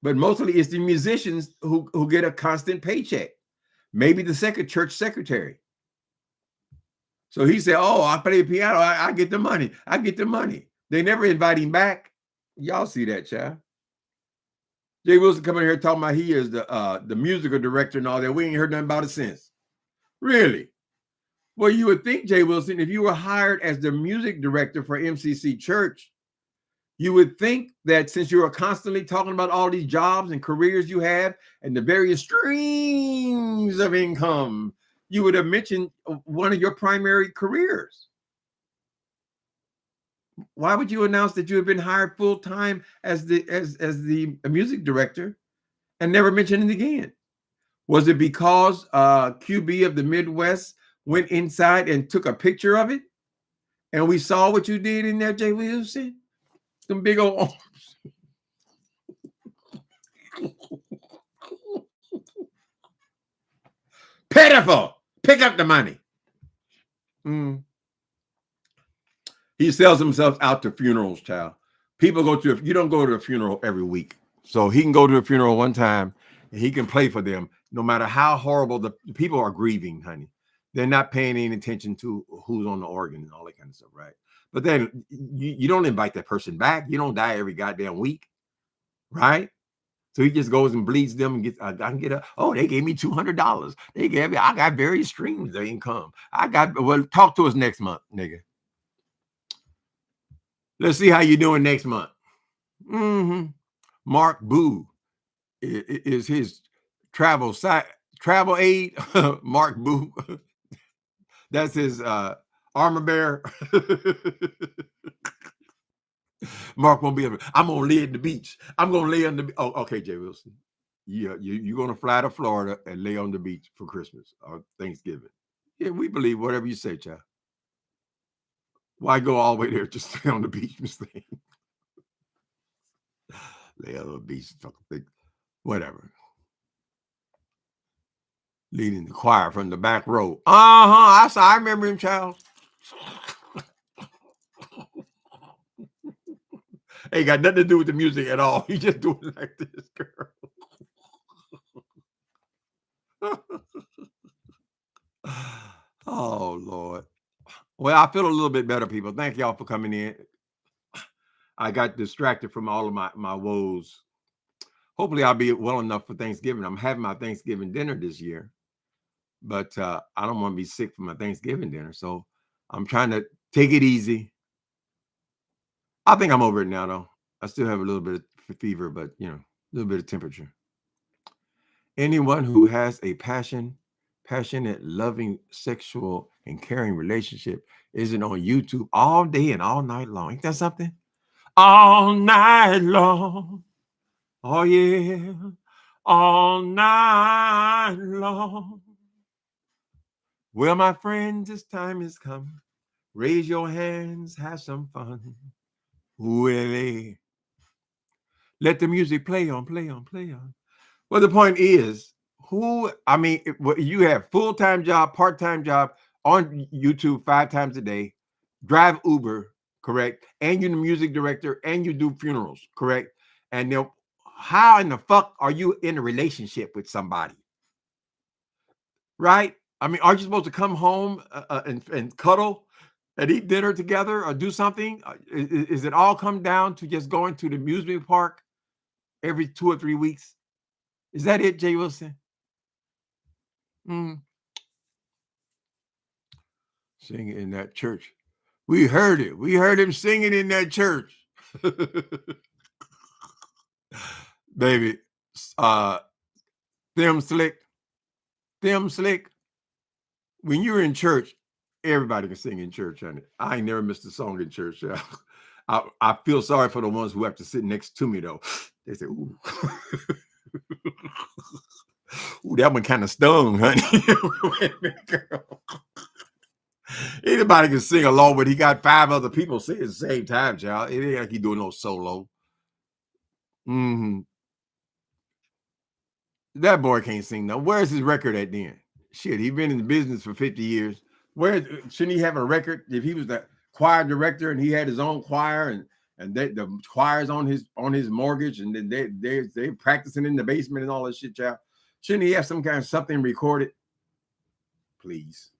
But mostly it's the musicians who get a constant paycheck. Maybe the church secretary. So he said, oh, I play the piano. I get the money. I get the money. They never invite him back. Y'all see that, child. Jay Wilson coming here talking about he is the musical director and all that. We ain't heard nothing about it since. Really? Well, you would think, Jay Wilson, if you were hired as the music director for MCC Church, you would think that since you are constantly talking about all these jobs and careers you have and the various streams of income, you would have mentioned one of your primary careers. Why would you announce that you have been hired full-time as the music director and never mention it again? Was it because QB of the Midwest went inside and took a picture of it and we saw what you did in there, Jay Wilson? Some big old arms. Pitiful. Pick up the money. He sells himself out to funerals, child. People you don't go to a funeral every week. So he can go to a funeral one time and he can play for them. No matter how horrible the people are grieving, honey. They're not paying any attention to who's on the organ and all that kind of stuff, right? But then you don't invite that person back. You don't die every goddamn week, right? So he just goes and bleeds them and gets. I can get they gave me $200. They gave me. I got various streams of income. Talk to us next month, nigga. Let's see how you're doing next month. Mark Boo is his travel aid. Mark Boo. That's his armor bearer. Mark won't be able. I'm gonna lay at the beach. I'm gonna lay on the. Oh, okay, Jay Wilson. Yeah, you're gonna fly to Florida and lay on the beach for Christmas or Thanksgiving. Yeah, we believe whatever you say, child. Why go all the way there? Just stay on the beach, Miss Thing. Lay on the beach, whatever. Leading the choir from the back row. I remember him, child. Ain't got nothing to do with the music at all. He just doing it like this, girl. Oh, Lord. Well, I feel a little bit better, people. Thank y'all for coming in. I got distracted from all of my woes. Hopefully, I'll be well enough for Thanksgiving. I'm having my Thanksgiving dinner this year. But I don't want to be sick for my Thanksgiving dinner. So I'm trying to take it easy. I think I'm over it now, though. I still have a little bit of fever, but, you know, a little bit of temperature. Anyone who has a passionate, loving, sexual, and caring relationship isn't on YouTube all day and all night long. Ain't that something? All night long. Oh, yeah. All night long. Well, my friends, this time has come. Raise your hands, have some fun. Willie. Let the music play on, play on, play on. Well, the point is, you have full-time job, part-time job on YouTube 5 times a day, drive Uber, correct? And you're the music director and you do funerals, correct? And then how in the fuck are you in a relationship with somebody? Right? I mean, aren't you supposed to come home and cuddle and eat dinner together or do something? Is it all come down to just going to the amusement park every 2 or 3 weeks? Is that it, Jay Wilson? Singing in that church. We heard it. We heard him singing in that church. Baby, them slick. When you're in church, everybody can sing in church, honey. I ain't never missed a song in church. I feel sorry for the ones who have to sit next to me, though. They say, ooh. Ooh, that one kind of stung, honey. Wait a minute, girl. Anybody can sing along, but he got 5 other people singing at the same time, child. It ain't like he doing no solo. That boy can't sing now. Where's his record at then? Shit, he been in the business for 50 years. Where shouldn't he have a record if he was the choir director and he had his own choir and the choir's on his mortgage and then they're practicing in the basement and all that shit, child? Shouldn't he have some kind of something recorded? Please.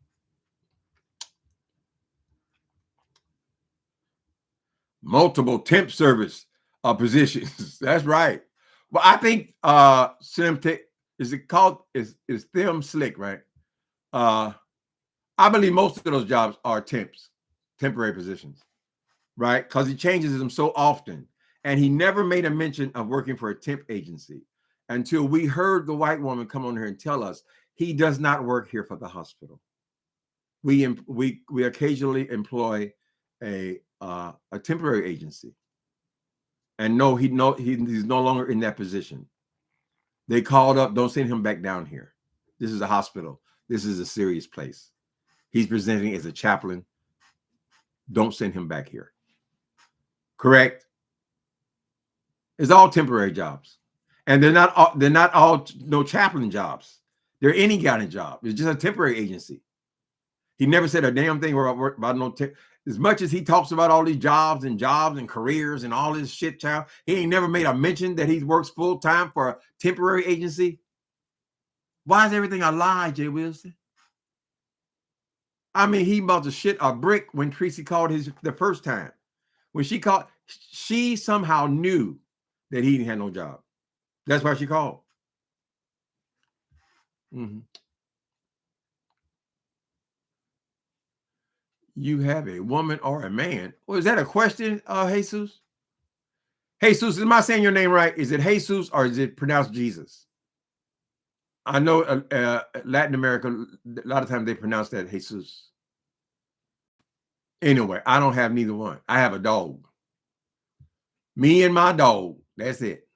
Multiple temp service positions. That's right. Well, I think Semtech, is it called is Them Slick, right? I believe most of those jobs are temporary positions, right? Because he changes them so often. And he never made a mention of working for a temp agency until we heard the white woman come on here and tell us he does not work here for the hospital. We occasionally employ a temporary agency. And no, he's no longer in that position. They called up, don't send him back down here. This is a hospital. This is a serious place. He's presenting as a chaplain. Don't send him back here. Correct? It's all temporary jobs. And they're not all no chaplain jobs. They're any kind of job. It's just a temporary agency. He never said a damn thing about no as much as he talks about all these jobs and careers and all this shit, child. He ain't never made a mention that he works full time for a temporary agency. Why is everything a lie, Jay Wilson? I mean, he about to shit a brick when Tracy called the first time. When she called, she somehow knew that he didn't have no job. That's why she called. You have a woman or a man. Well, is that a question, Jesus? Jesus, am I saying your name right? Is it Jesus or is it pronounced Jesus? I know Latin America, a lot of times they pronounce that Jesus. Anyway, I don't have neither one. I have a dog. Me and my dog. That's it.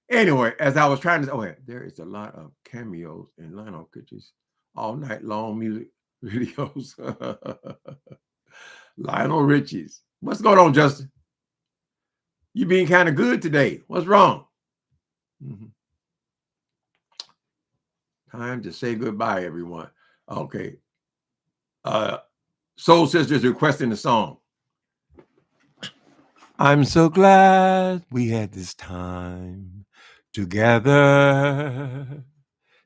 Anyway, as I was trying to, there is a lot of cameos in Lionel Richie's all night long music videos. Lionel Richie's. What's going on, Justin? You being kind of good today. What's wrong? Time to say goodbye, everyone. Okay. Soul Sisters requesting the song. I'm so glad we had this time together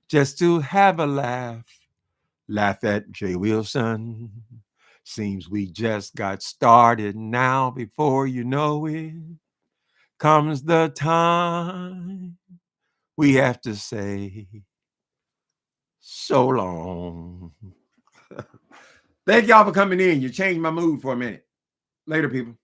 just to have a laugh at Jay Wilson. Seems we just got started now. Before you know it, comes the time we have to say so long. Thank y'all for coming in. You changed my mood for a minute. Later, people.